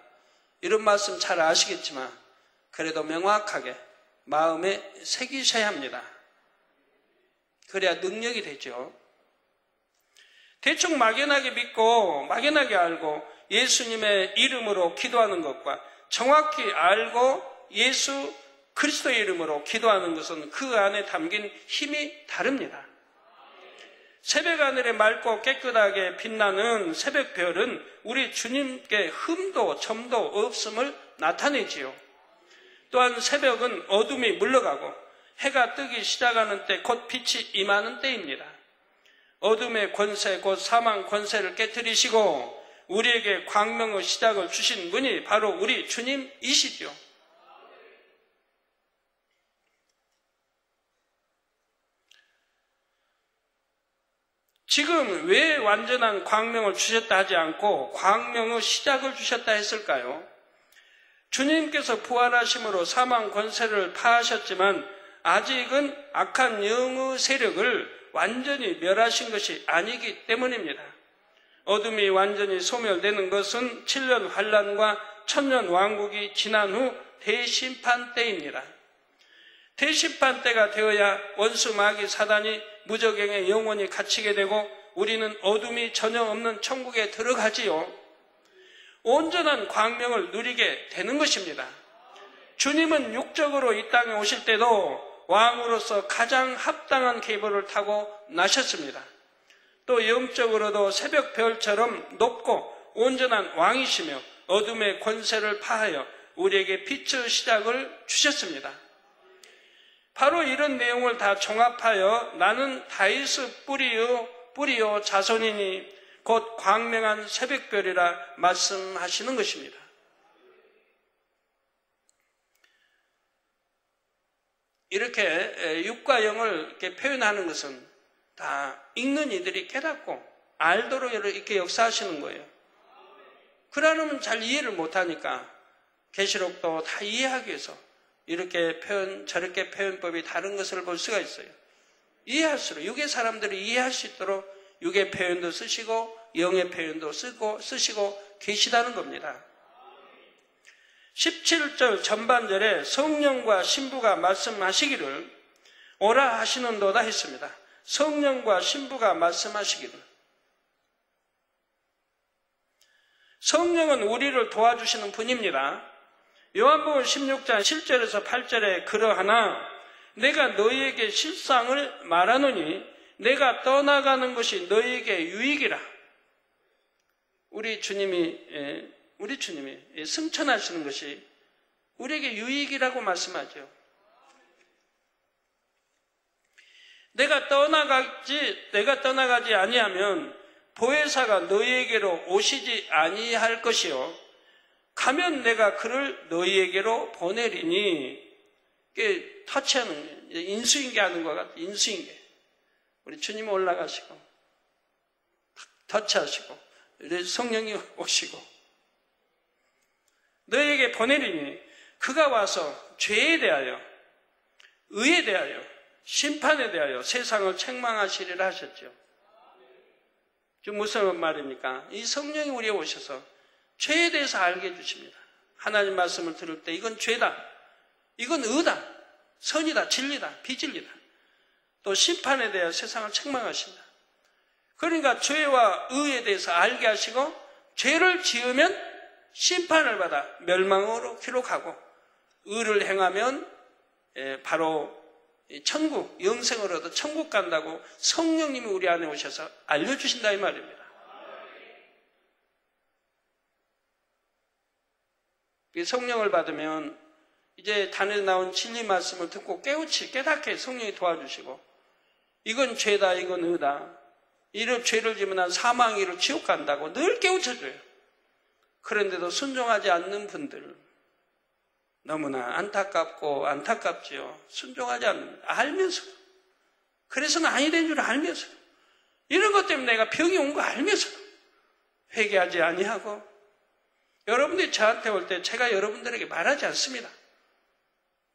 S2: 이런 말씀 잘 아시겠지만 그래도 명확하게 마음에 새기셔야 합니다. 그래야 능력이 되죠. 대충 막연하게 믿고 막연하게 알고 예수님의 이름으로 기도하는 것과 정확히 알고 예수 그리스도의 이름으로 기도하는 것은 그 안에 담긴 힘이 다릅니다. 새벽 하늘에 맑고 깨끗하게 빛나는 새벽별은 우리 주님께 흠도 점도 없음을 나타내지요. 또한 새벽은 어둠이 물러가고 해가 뜨기 시작하는 때 곧 빛이 임하는 때입니다. 어둠의 권세 곧 사망 권세를 깨트리시고 우리에게 광명의 시작을 주신 분이 바로 우리 주님이시죠. 지금 왜 완전한 광명을 주셨다 하지 않고 광명의 시작을 주셨다 했을까요? 주님께서 부활하심으로 사망 권세를 파하셨지만 아직은 악한 영의 세력을 완전히 멸하신 것이 아니기 때문입니다. 어둠이 완전히 소멸되는 것은 7년 환란과 1000년 왕국이 지난 후 대심판 때입니다. 대심판 때가 되어야 원수 마귀 사단이 무저갱에 영원히 갇히게 되고 우리는 어둠이 전혀 없는 천국에 들어가지요. 온전한 광명을 누리게 되는 것입니다. 주님은 육적으로 이 땅에 오실 때도 왕으로서 가장 합당한 계보를 타고 나셨습니다. 또 영적으로도 새벽별처럼 높고 온전한 왕이시며 어둠의 권세를 파하여 우리에게 빛의 시작을 주셨습니다. 바로 이런 내용을 다 종합하여 나는 다윗의 뿌리요 자손이니 곧 광명한 새벽별이라 말씀하시는 것입니다. 이렇게 육과 영을 이렇게 표현하는 것은 다 읽는 이들이 깨닫고 알도록 이렇게 역사하시는 거예요. 그러려면 잘 이해를 못하니까 계시록도 다 이해하기 위해서 이렇게 저렇게 표현법이 다른 것을 볼 수가 있어요. 이해할수록 육의 사람들이 이해할 수 있도록 육의 표현도 쓰시고 영의 표현도 쓰시고 계시다는 겁니다. 17절 전반절에 성령과 신부가 말씀하시기를 오라 하시는도다 했습니다. 성령과 신부가 말씀하시기를. 성령은 우리를 도와주시는 분입니다. 요한복음 16장 7절에서 8절에 그러하나 내가 너희에게 실상을 말하노니 내가 떠나가는 것이 너희에게 유익이라. 우리 주님이 승천하시는 것이 우리에게 유익이라고 말씀하죠. 내가 떠나가지 아니하면 보혜사가 너희에게로 오시지 아니할 것이요 가면 내가 그를 너희에게로 보내리니. 이게 터치하는 거예요. 인수인계 하는 것 같아요. 인수인계. 우리 주님 올라가시고 터치하시고 성령이 오시고 너희에게 보내리니 그가 와서 죄에 대하여 의에 대하여 심판에 대하여 세상을 책망하시리라 하셨죠. 지금 무슨 말입니까? 이 성령이 우리에 오셔서 죄에 대해서 알게 해주십니다. 하나님 말씀을 들을 때 이건 죄다, 이건 의다, 선이다, 진리다, 비진리다. 또 심판에 대하여 세상을 책망하신다. 그러니까 죄와 의에 대해서 알게 하시고 죄를 지으면 심판을 받아 멸망으로 기록하고 의를 행하면 바로 천국, 영생을 얻어 천국 간다고 성령님이 우리 안에 오셔서 알려주신다 이 말입니다. 성령을 받으면 이제 단에 나온 진리 말씀을 듣고 깨닫게 성령이 도와주시고 이건 죄다, 이건 의다. 이런 죄를 지으면 난 사망이로 지옥 간다고 늘 깨우쳐줘요. 그런데도 순종하지 않는 분들 너무나 안타깝지요. 순종하지 않는 알면서도. 그래서는 아니 된 줄 알면서도. 이런 것 때문에 내가 병이 온 거 알면서도 회개하지 아니하고. 여러분들이 저한테 올 때 제가 여러분들에게 말하지 않습니다.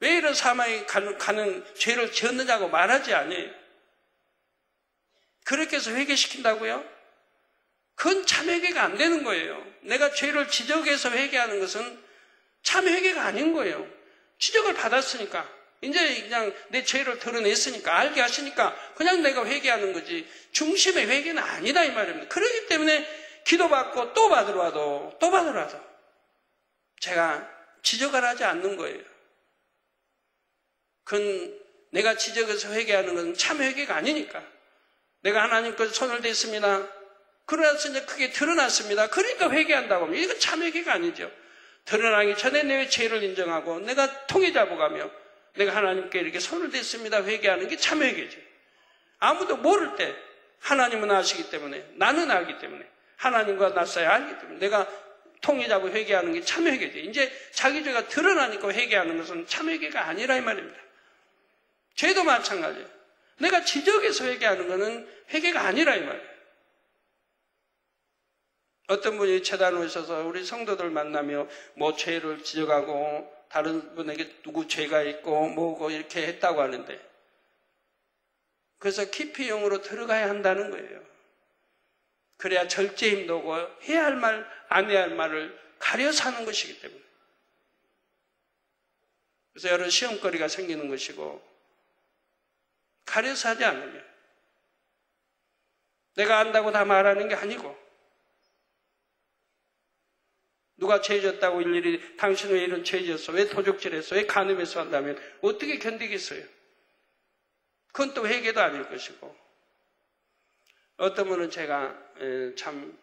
S2: 왜 이런 사망에 가는 죄를 지었느냐고 말하지 않아요. 그렇게 해서 회개시킨다고요? 그건 참 회개가 안 되는 거예요. 내가 죄를 지적해서 회개하는 것은 참 회개가 아닌 거예요. 지적을 받았으니까 이제 그냥 내 죄를 드러냈으니까 알게 하시니까 그냥 내가 회개하는 거지 중심의 회개는 아니다 이 말입니다. 그렇기 때문에 기도받고 또 받으러 와도 제가 지적을 하지 않는 거예요. 그건 내가 지적해서 회개하는 것은 참 회개가 아니니까. 내가 하나님께서 손을 댔습니다. 그러나서 이제 그게 드러났습니다. 그러니까 회개한다고 하면 이건 참 회개가 아니죠. 드러나기 전에 내 죄를 인정하고 내가 통해 잡아가며 내가 하나님께 이렇게 손을 댔습니다. 회개하는 게 참 회개죠. 아무도 모를 때 하나님은 아시기 때문에 나는 알기 때문에 하나님과 낯서야 알기 때문에 내가 통해 잡고 회개하는 게 참 회개죠. 이제 자기 죄가 드러나니까 회개하는 것은 참 회개가 아니라 이 말입니다. 죄도 마찬가지예요. 내가 지적해서 회개하는 것은 회개가 아니라 이 말이에요. 어떤 분이 재단에 오셔서 우리 성도들 만나며 뭐 죄를 지적하고 다른 분에게 누구 죄가 있고 뭐고 이렇게 했다고 하는데, 그래서 깊이 영으로 들어가야 한다는 거예요. 그래야 절제힘도 오고 해야 할 말, 안 해야 할 말을 가려서 하는 것이기 때문에. 그래서 여러 시험거리가 생기는 것이고, 가려서 하지 않으면 내가 안다고 다 말하는 게 아니고, 누가 죄 졌다고 일일이 당신 왜 이런 죄 졌어? 왜 도적질했어? 왜 간음해서 한다면 어떻게 견디겠어요? 그건 또 회개도 아닐 것이고. 어떤 분은 제가 참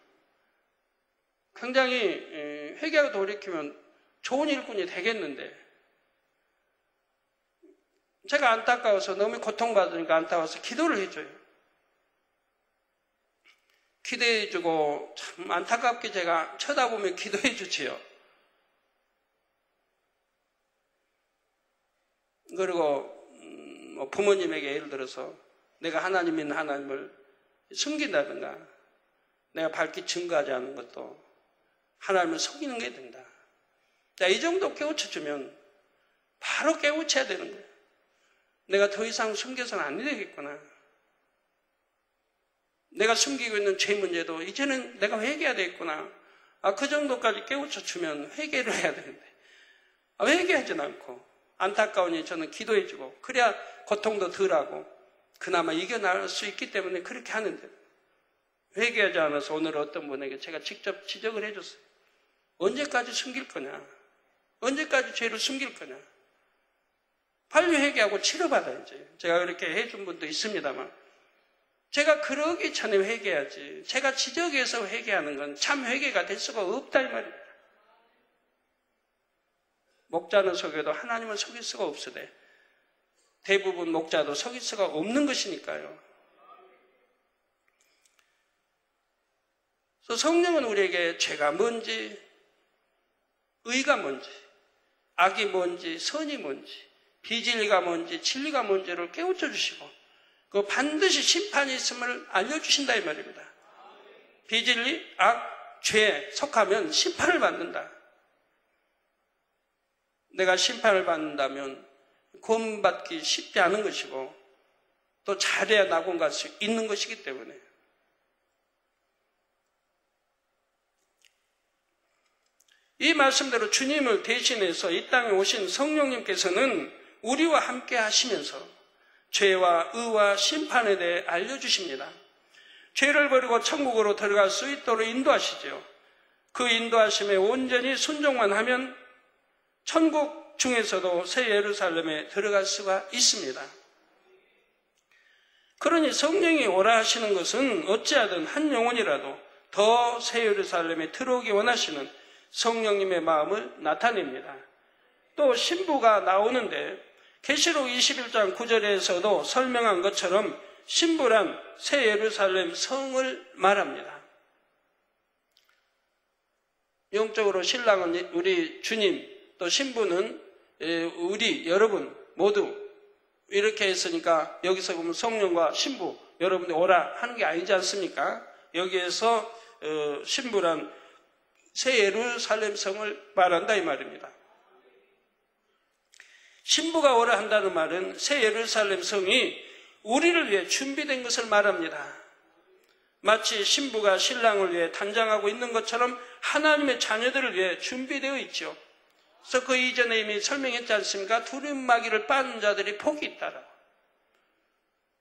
S2: 굉장히 회개하고 돌이키면 좋은 일꾼이 되겠는데, 제가 안타까워서 너무 고통받으니까 안타까워서 기도를 해줘요. 기도해주고 참 안타깝게 제가 쳐다보면 기도해주지요. 그리고 부모님에게 예를 들어서 내가 하나님 있는 하나님을 숨긴다든가 내가 밝히 증거하지 않는 것도 하나님을 속이는 게 된다. 자, 이 정도 깨우쳐주면 바로 깨우쳐야 되는 거예요. 내가 더 이상 숨겨서는 안 되겠구나. 내가 숨기고 있는 죄 문제도 이제는 내가 회개해야 되겠구나. 그 정도까지 깨우쳐주면 회개를 해야 되는데 회개하진 않고 안타까우니 저는 기도해주고, 그래야 고통도 덜하고 그나마 이겨나갈 수 있기 때문에 그렇게 하는데, 회개하지 않아서 오늘 어떤 분에게 제가 직접 지적을 해줬어요. 언제까지 숨길 거냐? 언제까지 죄를 숨길 거냐? 빨리 회개하고 치료받아야지. 제가 그렇게 해준 분도 있습니다만, 제가 그러기 전에 회개해야지. 제가 지적해서 회개하는 건 참 회개가 될 수가 없다 이 말입니다. 목자는 속여도 하나님은 속일 수가 없으되 대부분 목자도 속일 수가 없는 것이니까요. 그래서 성령은 우리에게 죄가 뭔지, 의가 뭔지, 악이 뭔지, 선이 뭔지, 비진리가 뭔지, 진리가 뭔지를 깨우쳐 주시고, 그 반드시 심판이 있음을 알려주신다 이 말입니다. 비진리, 악, 죄에 속하면 심판을 받는다. 내가 심판을 받는다면 구원받기 쉽지 않은 것이고 또 잘해야 낙원 갈 수 있는 것이기 때문에, 이 말씀대로 주님을 대신해서 이 땅에 오신 성령님께서는 우리와 함께 하시면서 죄와 의와 심판에 대해 알려주십니다. 죄를 버리고 천국으로 들어갈 수 있도록 인도하시죠. 그 인도하심에 온전히 순종만 하면 천국 중에서도 새 예루살렘에 들어갈 수가 있습니다. 그러니 성령이 오라 하시는 것은 어찌하든 한 영혼이라도 더 새 예루살렘에 들어오기 원하시는 성령님의 마음을 나타냅니다. 또 신부가 나오는데 계시록 21장 9절에서도 설명한 것처럼 신부란 새 예루살렘 성을 말합니다. 영적으로 신랑은 우리 주님, 또 신부는 우리 여러분 모두 이렇게 했으니까 여기서 보면 성령과 신부 여러분이 오라 하는 게 아니지 않습니까? 여기에서 신부란 새 예루살렘 성을 말한다 이 말입니다. 신부가 오라 한다는 말은 새 예루살렘 성이 우리를 위해 준비된 것을 말합니다. 마치 신부가 신랑을 위해 단장하고 있는 것처럼 하나님의 자녀들을 위해 준비되어 있죠. 그래서 그 이전에 이미 설명했지 않습니까? 두루마기를 빠는 자들이 복이 있다라고.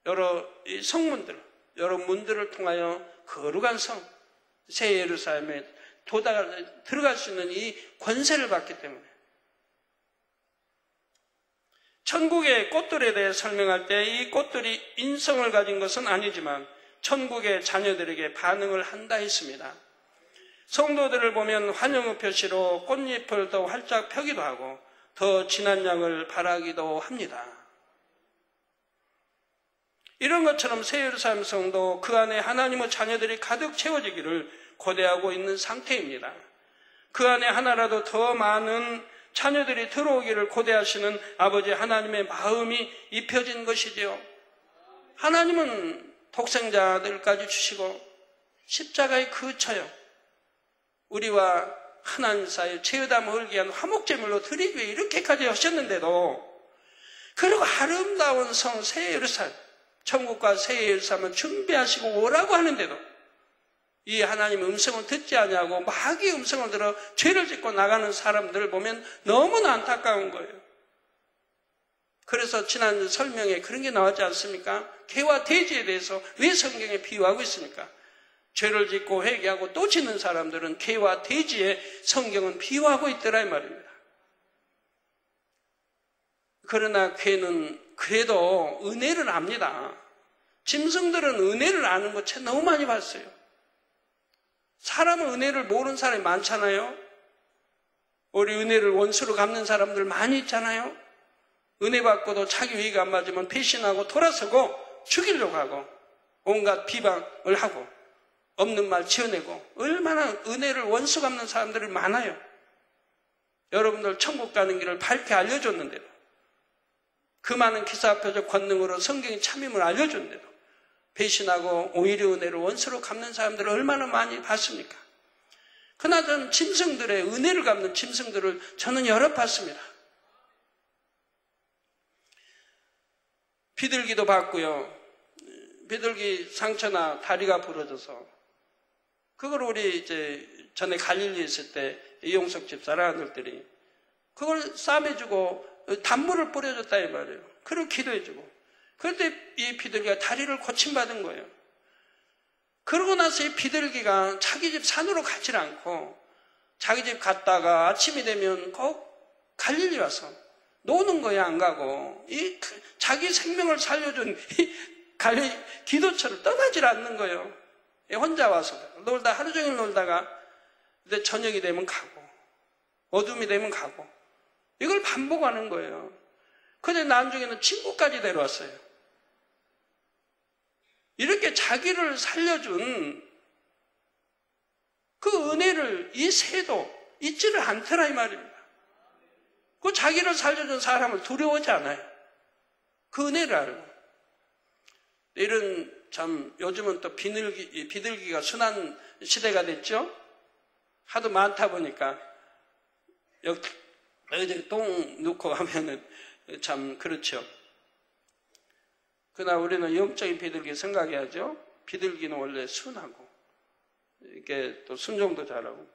S2: 여러 성문들, 여러 문들을 통하여 거룩한 성, 새 예루살렘에 들어갈 수 있는 이 권세를 받기 때문에, 천국의 꽃들에 대해 설명할 때 이 꽃들이 인성을 가진 것은 아니지만 천국의 자녀들에게 반응을 한다 했습니다. 성도들을 보면 환영의 표시로 꽃잎을 더 활짝 펴기도 하고 더 진한 양을 바라기도 합니다. 이런 것처럼 새 예루살렘 성도 그 안에 하나님의 자녀들이 가득 채워지기를 고대하고 있는 상태입니다. 그 안에 하나라도 더 많은 자녀들이 들어오기를 고대하시는 아버지 하나님의 마음이 입혀진 것이지요. 하나님은 독생자들까지 주시고 십자가에 그쳐요. 우리와 하나님 사이에 죄담을 흘게 한 화목제물로 드리기 위해 이렇게까지 하셨는데도, 그리고 아름다운 성 새 예루살렘, 천국과 새 예루살렘을 준비하시고 오라고 하는데도 이 하나님의 음성을 듣지 아니하고 마귀의 음성을 들어 죄를 짓고 나가는 사람들을 보면 너무나 안타까운 거예요. 그래서 지난 설명에 그런 게 나왔지 않습니까? 개와 돼지에 대해서 왜 성경에 비유하고 있습니까? 죄를 짓고 회개하고 또 짓는 사람들은 개와 돼지에 성경은 비유하고 있더라 이 말입니다. 그러나 개는 그래도 은혜를 압니다. 짐승들은 은혜를 아는 거 제가 너무 많이 봤어요. 사람은 은혜를 모르는 사람이 많잖아요. 우리 은혜를 원수로 갚는 사람들 많이 있잖아요. 은혜 받고도 자기 위기가 안 맞으면 배신하고 돌아서고 죽이려고 하고 온갖 비방을 하고 없는 말 지어내고, 얼마나 은혜를 원수 갚는 사람들이 많아요. 여러분들 천국 가는 길을 밝게 알려줬는데도, 그 많은 기사표적 권능으로 성경의 참임을 알려줬는데도 배신하고 오히려 은혜를 원수로 갚는 사람들을 얼마나 많이 봤습니까? 그러나 저는 짐승들의 은혜를 갚는 짐승들을 저는 여러 봤습니다. 비둘기도 봤고요. 비둘기 상처나 다리가 부러져서 그걸 우리 이제 전에 갈릴리에 있을 때 이용석 집사랑 아들들이 그걸 싸매주고 단물을 뿌려줬다 이 말이에요. 그리고 기도해주고. 그런데 이 비둘기가 다리를 고침받은 거예요. 그러고 나서 이 비둘기가 자기 집 산으로 가지 않고 자기 집 갔다가 아침이 되면 꼭 갈릴리 와서 노는 거야. 안 가고 이 자기 생명을 살려준 이 갈릴리 기도처를 떠나질 않는 거예요. 혼자 와서 놀다 하루 종일 놀다가 이제 저녁이 되면 가고 어둠이 되면 가고 이걸 반복하는 거예요. 그런데 나중에는 친구까지 데려왔어요. 이렇게 자기를 살려준 그 은혜를 이 새도 잊지를 않더라 이 말입니다. 그 자기를 살려준 사람을 두려워하지 않아요. 그 은혜를 알고. 이런 참 요즘은 또 비둘기가 순한 시대가 됐죠. 하도 많다 보니까 여기 똥 넣고 가면은 참 그렇죠. 그러나 우리는 영적인 비둘기 생각해야죠. 비둘기는 원래 순하고 이렇게 또 순종도 잘하고.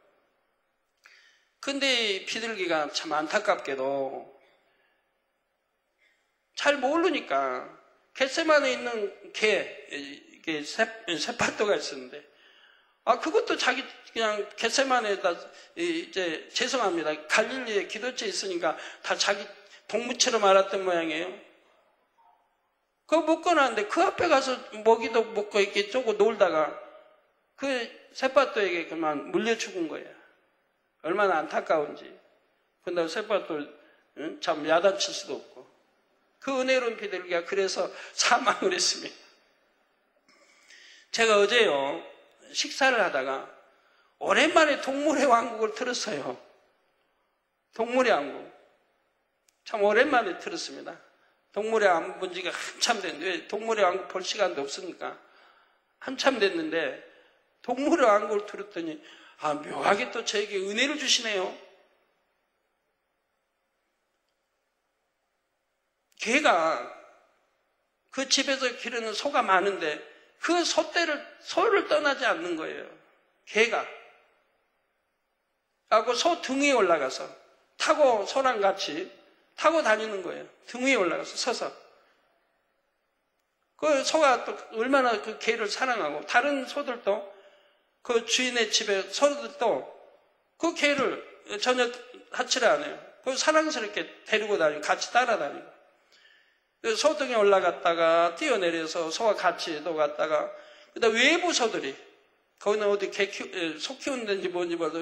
S2: 근데 이 비둘기가 참 안타깝게도 잘 모르니까 겟세마네에 있는 개, 이게 세파토가 있었는데, 그것도 자기 그냥 겟세마네에다 이제 죄송합니다. 갈릴리에 기도처에 있으니까 다 자기 동무처럼 알았던 모양이에요. 그거 묶어놨는데 그 앞에 가서 먹이도 먹고 이렇게 쪼고 놀다가 그 세파토에게 그만 물려 죽은 거예요. 얼마나 안타까운지. 근데 세파토 참 야단칠 수도 없고. 그 은혜로운 비둘기가 그래서 사망을 했습니다. 제가 어제요, 식사를 하다가 오랜만에 동물의 왕국을 들었어요. 동물의 왕국. 참 오랜만에 들었습니다. 동물의 왕국 본 지가 한참 됐는데, 왜 동물의 왕국 볼 시간도 없으니까. 한참 됐는데, 동물의 왕국을 들었더니, 묘하게 또 저에게 은혜를 주시네요. 개가 그 집에서 기르는 소가 많은데 그 소를 떠나지 않는 거예요. 개가. 하고 소 등 위에 올라가서 타고 소랑 같이 타고 다니는 거예요. 등 위에 올라가서 서서. 그 소가 또 얼마나 그 개를 사랑하고 다른 소들도 그 주인의 집에 소들도 그 개를 전혀 하치를 안 해요. 그 사랑스럽게 데리고 다니고 같이 따라다니고. 소등에 올라갔다가 뛰어내려서 소와 같이 또 갔다가 그다음 외부 소들이 거기는 어디 소 키우는 데인지 뭔지 몰라도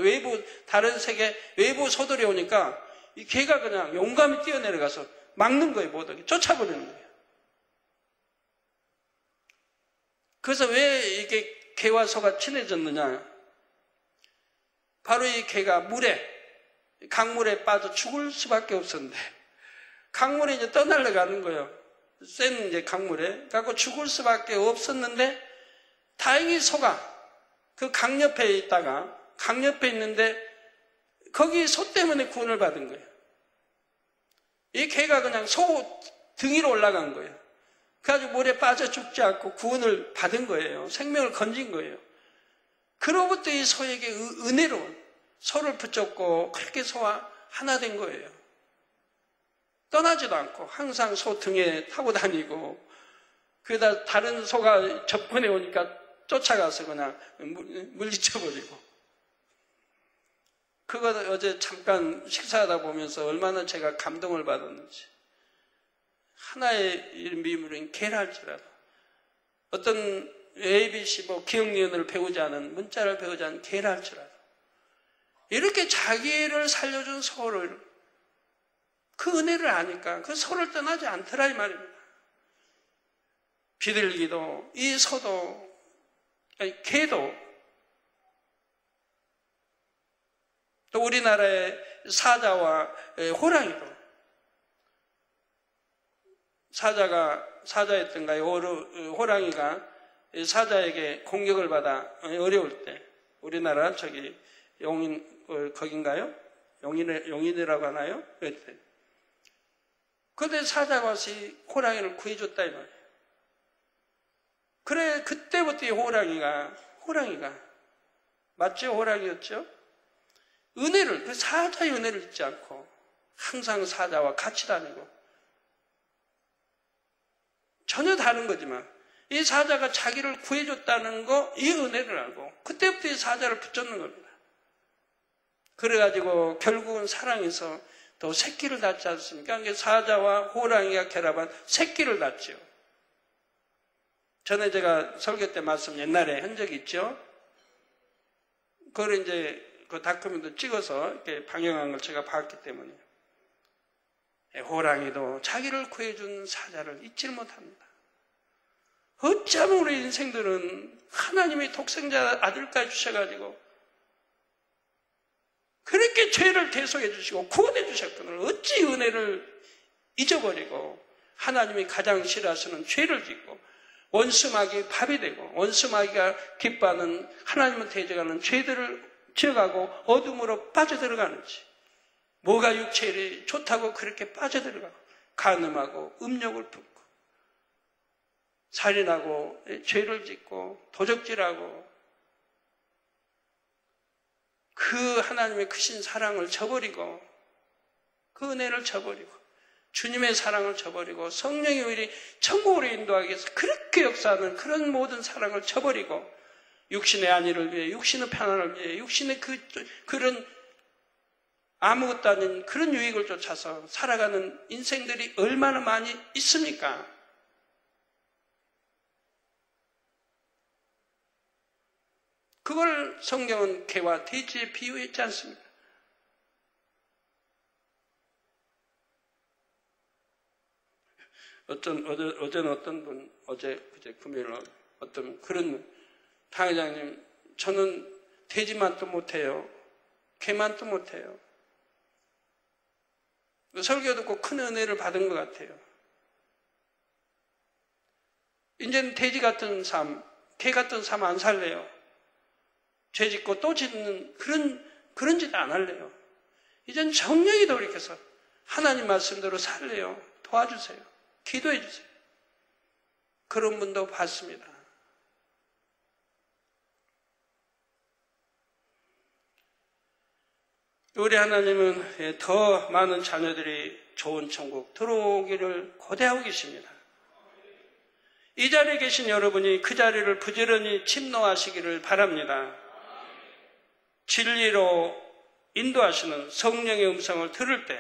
S2: 다른 세계 외부 소들이 오니까 이 개가 그냥 용감히 뛰어내려가서 막는 거예요. 못 오게 쫓아버리는 거예요. 그래서 왜 이게 개와 소가 친해졌느냐? 바로 이 개가 강물에 빠져 죽을 수밖에 없었는데 강물에 이제 떠날려가는 거예요. 센 이제 강물에 갖고 죽을 수밖에 없었는데 다행히 소가 그 강 옆에 있다가 강 옆에 있는데 거기 소 때문에 구원을 받은 거예요. 이 개가 그냥 소 등 위로 올라간 거예요. 그래가지고 물에 빠져 죽지 않고 구원을 받은 거예요. 생명을 건진 거예요. 그로부터 이 소에게 은혜로 소를 붙잡고 그렇게 소와 하나 된 거예요. 떠나지도 않고 항상 소 등에 타고 다니고 그러다 다른 소가 접근해 오니까 쫓아가서 그냥 물리쳐버리고. 그거 어제 잠깐 식사하다 보면서 얼마나 제가 감동을 받았는지. 하나의 미물인 개랄지라도 어떤 ABC 기억니은을 배우지 않은 문자를 배우지 않은 개랄지라도 이렇게 자기를 살려준 소를 그 은혜를 아니까 그 소를 떠나지 않더라 이 말입니다. 비둘기도 이 소도 개도 또 우리나라의 사자와 호랑이도 사자였던가요? 호랑이가 사자에게 공격을 받아 어려울 때 우리나라 용인 거긴가요? 용인이라고 하나요? 그때. 그런데 사자가 와서 호랑이를 구해줬다 이 말이에요. 그래 그때부터 이 호랑이가 맞죠? 호랑이였죠? 은혜를 그 사자의 은혜를 잊지 않고 항상 사자와 같이 다니고 전혀 다른 거지만 이 사자가 자기를 구해줬다는 거 이 은혜를 알고 그때부터 이 사자를 붙잡는 겁니다. 그래가지고 결국은 사랑해서 또 새끼를 낳지 않습니까? 그러니까 사자와 호랑이가 결합한 새끼를 낳죠. 전에 제가 설교 때 말씀 옛날에 한 적이 있죠. 그걸 이제 그 다큐멘터리 찍어서 이렇게 방영한 걸 제가 봤기 때문에 호랑이도 자기를 구해준 사자를 잊지를 못합니다. 어쩌면 우리 인생들은 하나님이 독생자 아들까지 주셔가지고 그렇게 죄를 대속해 주시고 구원해 주셨거든요. 어찌 은혜를 잊어버리고 하나님이 가장 싫어하시는 죄를 짓고 원수마귀 밥이 되고 원수마귀가 기뻐하는 하나님을 대적하는 죄들을 지어가고 어둠으로 빠져들어가는지 뭐가 육체에 좋다고 그렇게 빠져들어가고 간음하고 음욕을 품고 살인하고 죄를 짓고 도적질하고 그 하나님의 크신 사랑을 저버리고 그 은혜를 저버리고 주님의 사랑을 저버리고 성령의 오히려 천국으로 인도하기 위해서 그렇게 역사하는 그런 모든 사랑을 저버리고 육신의 안위를 위해 육신의 편안을 위해 육신의 그런 아무것도 아닌 그런 유익을 쫓아서 살아가는 인생들이 얼마나 많이 있습니까? 그걸 성경은 개와 돼지에 비유했지 않습니까? 어제는 어떤 분, 그제 금요일 어떤 그런 당회장님, 저는 돼지만도 못해요. 개만도 못해요. 설교 듣고 큰 은혜를 받은 것 같아요. 이제는 돼지 같은 삶, 개 같은 삶 안 살래요. 죄 짓고 또 짓는 그런 짓 안 할래요. 이젠 정령이 돌이켜서 하나님 말씀대로 살래요. 도와주세요. 기도해 주세요. 그런 분도 봤습니다. 우리 하나님은 더 많은 자녀들이 좋은 천국 들어오기를 고대하고 계십니다. 이 자리에 계신 여러분이 그 자리를 부지런히 침노하시기를 바랍니다. 진리로 인도하시는 성령의 음성을 들을 때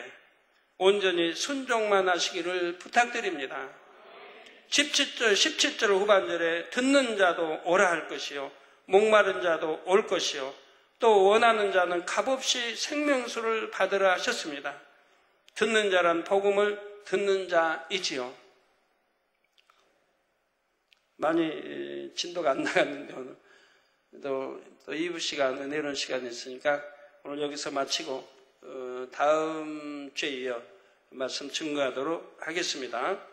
S2: 온전히 순종만 하시기를 부탁드립니다. 17절 후반절에 듣는 자도 오라 할 것이요 목마른 자도 올 것이요 또 원하는 자는 값없이 생명수를 받으라 하셨습니다. 듣는 자란 복음을 듣는 자이지요. 많이 진도가 안 나갔는데 오늘 또 2부 시간, 은혜로운 시간이 있으니까 오늘 여기서 마치고 다음 주에 이어 말씀 증거하도록 하겠습니다.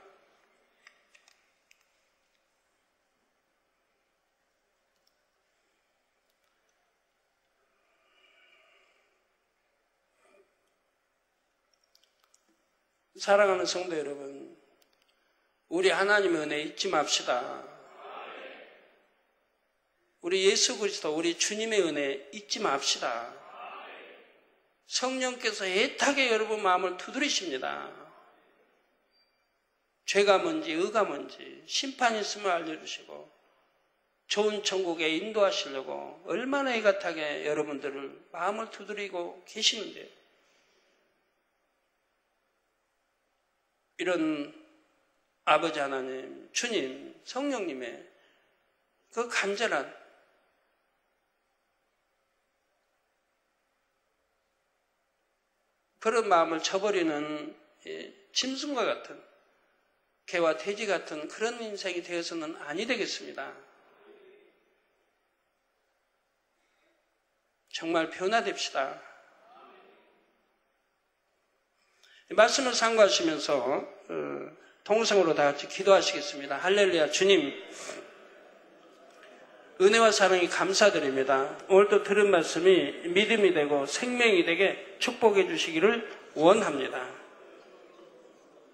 S2: 사랑하는 성도 여러분, 우리 하나님의 은혜 잊지 맙시다. 우리 예수 그리스도, 우리 주님의 은혜 잊지 맙시다. 성령께서 애타게 여러분 마음을 두드리십니다. 죄가 뭔지 의가 뭔지 심판이 있음을 알려주시고 좋은 천국에 인도하시려고 얼마나 애같하게 여러분들을 마음을 두드리고 계시는데요. 이런 아버지 하나님, 주님, 성령님의 그 간절한 그런 마음을 저버리는 짐승과 같은, 개와 돼지 같은 그런 인생이 되어서는 아니 되겠습니다. 정말 변화됩시다. 말씀을 상고하시면서 통성으로 다 같이 기도하시겠습니다. 할렐루야. 주님, 은혜와 사랑이 감사드립니다. 오늘도 들은 말씀이 믿음이 되고 생명이 되게 축복해 주시기를 원합니다.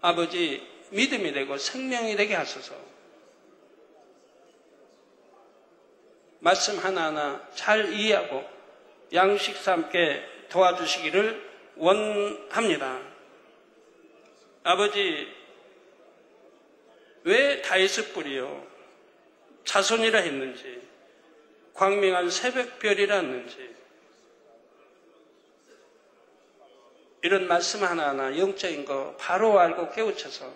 S2: 아버지, 믿음이 되고 생명이 되게 하소서. 말씀 하나하나 잘 이해하고 양식 삼게 도와주시기를 원합니다. 아버지, 왜 다윗의 뿔이요 자손이라 했는지, 광명한 새벽별이라 했는지, 이런 말씀 하나하나 영적인 거 바로 알고 깨우쳐서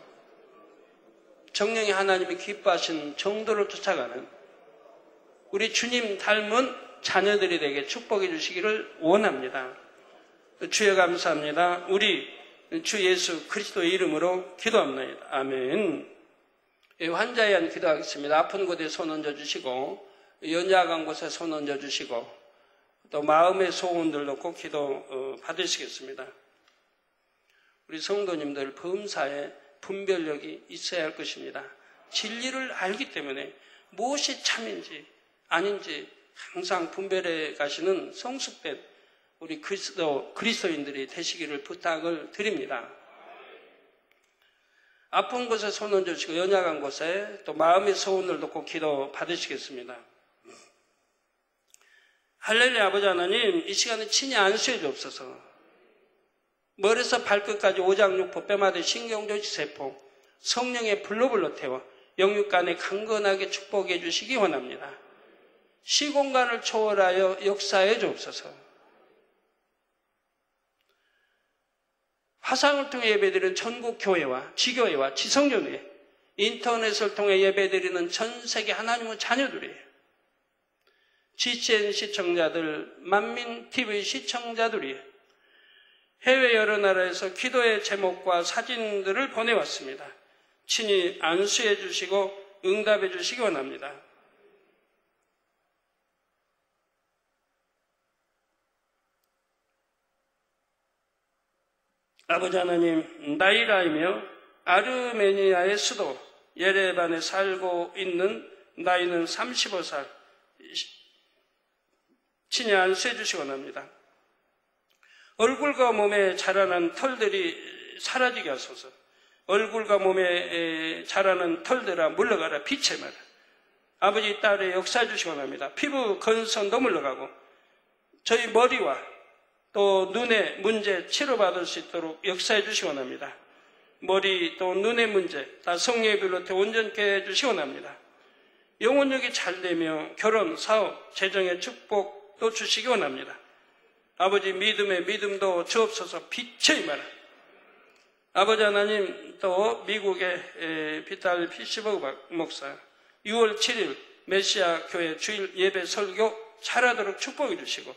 S2: 정령이 하나님이 기뻐하신 정도를 쫓아가는 우리 주님 닮은 자녀들이 되게 축복해 주시기를 원합니다. 주여 감사합니다. 우리 주 예수 그리스도의 이름으로 기도합니다. 아멘. 환자에 대한 기도하겠습니다. 아픈 곳에 손 얹어주시고 연약한 곳에 손 얹어주시고 또 마음의 소원들 놓고 기도 받으시겠습니다. 우리 성도님들 범사에 분별력이 있어야 할 것입니다. 진리를 알기 때문에 무엇이 참인지 아닌지 항상 분별해 가시는 성숙된 우리 그리스도인들이 되시기를 부탁을 드립니다. 아픈 곳에 손 얹어주시고 연약한 곳에 또 마음의 소원을 놓고 기도 받으시겠습니다. 할렐루야. 아버지 하나님, 이 시간에 친히 안수해 주옵소서. 머리에서 발끝까지 오장육부 뼈마디 신경조직 세포 성령의 불로 태워 영육간에 강건하게 축복해 주시기 원합니다. 시공간을 초월하여 역사해 주옵소서. 화상을 통해 예배드리는 전국 교회와 지교회와 지성전회, 인터넷을 통해 예배드리는 전 세계 하나님의 자녀들이에요. GCN 시청자들, 만민TV 시청자들이에요. 해외 여러 나라에서 기도의 제목과 사진들을 보내왔습니다. 친히 안수해 주시고 응답해 주시기 원합니다. 아버지 하나님, 나이라이며 아르메니아의 수도 예레반에 살고 있는 나이는 35살 친히 안수해 주시기 원합니다. 얼굴과 몸에 자라는 털들이 사라지게 하소서. 얼굴과 몸에 자라는 털들아 물러가라. 빛에 마라. 아버지 딸의 역사해 주시기 원합니다. 피부 건선도 물러가고 저희 머리와 또 눈의 문제 치료받을 수 있도록 역사해 주시기 원합니다. 머리 또 눈의 문제 다 성령의 비롯해 온전케 해주시기 원합니다. 영혼력이 잘되며 결혼, 사업, 재정의 축복도 주시기 원합니다. 아버지 믿음의 믿음도 주옵소서. 빛의 임하라. 아버지 하나님, 또 미국의 비탈 피시버그 목사 6월 7일 메시아 교회 주일 예배 설교 잘하도록 축복해 주시고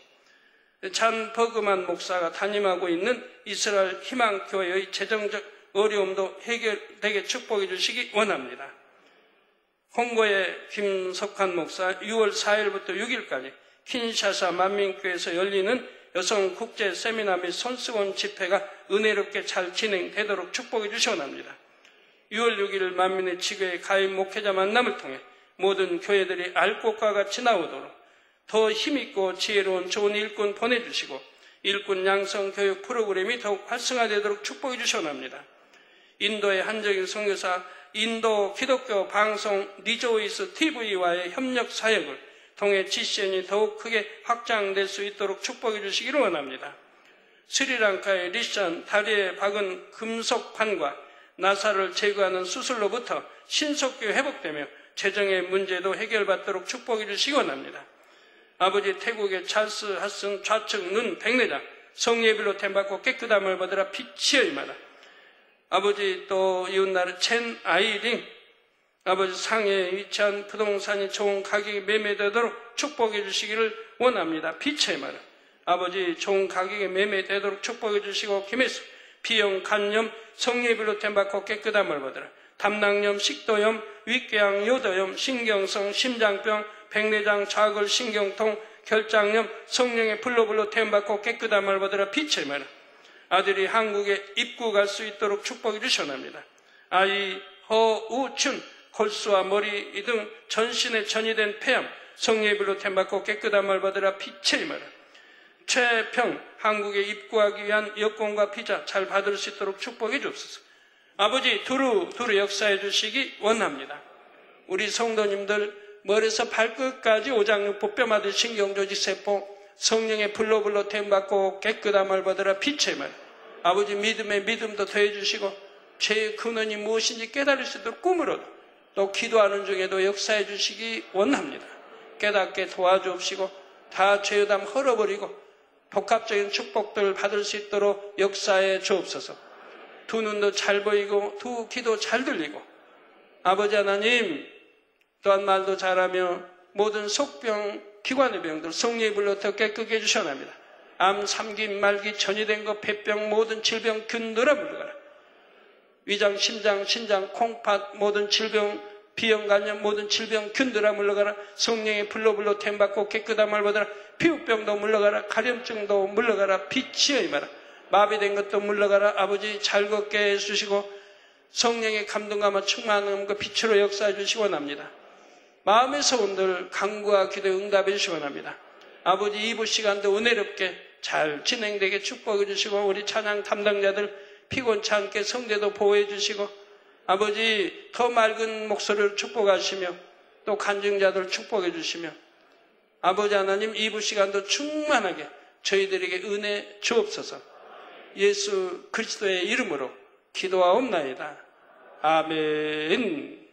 S2: 참 버그만 목사가 담임하고 있는 이스라엘 희망교회의 재정적 어려움도 해결되게 축복해 주시기 원합니다. 홍고의 김석환 목사 6월 4일부터 6일까지 킨샤사 만민교회에서 열리는 여성 국제 세미나 및 손수건 집회가 은혜롭게 잘 진행되도록 축복해 주시기 원합니다. 6월 6일 만민의 지교회 가입 목회자 만남을 통해 모든 교회들이 알곡과 같이 나오도록 더 힘있고 지혜로운 좋은 일꾼 보내주시고 일꾼 양성 교육 프로그램이 더욱 활성화되도록 축복해 주시기 원합니다. 인도의 한적인 선교사, 인도 기독교 방송 리조이스 TV와의 협력 사역을 통해 GCN이 더욱 크게 확장될 수 있도록 축복해 주시기를 원합니다. 스리랑카의 리션 다리에 박은 금속판과 나사를 제거하는 수술로부터 신속히 회복되며 재정의 문제도 해결받도록 축복해 주시기 원합니다. 아버지 태국의 찰스 하슨 좌측 눈 백내장 성예비로 템받고 깨끗함을 받으라 빛이여 임하라. 아버지 또 이웃나라 첸 아이링 아버지 상해에 위치한 부동산이 좋은 가격에 매매되도록 축복해 주시기를 원합니다. 빛이여 임하라. 아버지 좋은 가격에 매매되도록 축복해 주시고 김혜수 비형 간염 성예비로 템받고 깨끗함을 받으라. 담낭염 식도염 위궤양 요도염 신경성 심장병 백내장 좌골 신경통 결장염 성령의 불로 템받고 깨끗함을 받으라. 빛의 마라. 아들이 한국에 입국할 수 있도록 축복해 주시옵나이다. 아이 허우춘 골수와 머리 등 전신에 전이된 폐암 성령의 불로 템받고 깨끗함을 받으라. 빛의 마라. 최평 한국에 입국하기 위한 여권과 비자 잘 받을 수 있도록 축복해 주옵소서. 아버지 두루 역사해 주시기 원합니다. 우리 성도님들 머리에서 발끝까지 오장육부 뼈마디 신경조직세포 성령의 불로 템받고 깨끗함을 받으라. 빛의 말. 아버지 믿음에 믿음도 더해 주시고 죄의 근원이 무엇인지 깨달을 수 있도록 꿈으로도 또 기도하는 중에도 역사해 주시기 원합니다. 깨닫게 도와주옵시고 다 죄의담 헐어버리고 복합적인 축복들을 받을 수 있도록 역사해 주옵소서. 두 눈도 잘 보이고 두 귀도 잘 들리고 아버지 하나님 또한 말도 잘하며 모든 속병 기관의 병들 성령의 불로 더 깨끗게 해주셔납니다. 암, 삼기, 말기, 전이된 것, 폐병, 모든 질병 균들어 물러가라. 위장, 심장, 신장, 콩팥, 모든 질병, 비형, 간염, 모든 질병 균들어 물러가라. 성령의 불로 템받고 깨끗함을 받아라. 피부병도 물러가라. 가려움증도 물러가라. 빛이여 임하라. 마비된 것도 물러가라. 아버지 잘 걷게 해주시고 성령의 감동감과 충만한 그 빛으로 역사해 주시기 원합니다. 마음의 소원들 간구와 기도에 응답해 주시기 원합니다. 아버지 2부 시간도 은혜롭게 잘 진행되게 축복해 주시고 우리 찬양 담당자들 피곤치 않게 성대도 보호해 주시고 아버지 더 맑은 목소리를 축복하시며 또 간증자들 축복해 주시며 아버지 하나님 2부 시간도 충만하게 저희들에게 은혜 주옵소서. 예수 그리스도의 이름으로 기도하옵나이다. 아멘.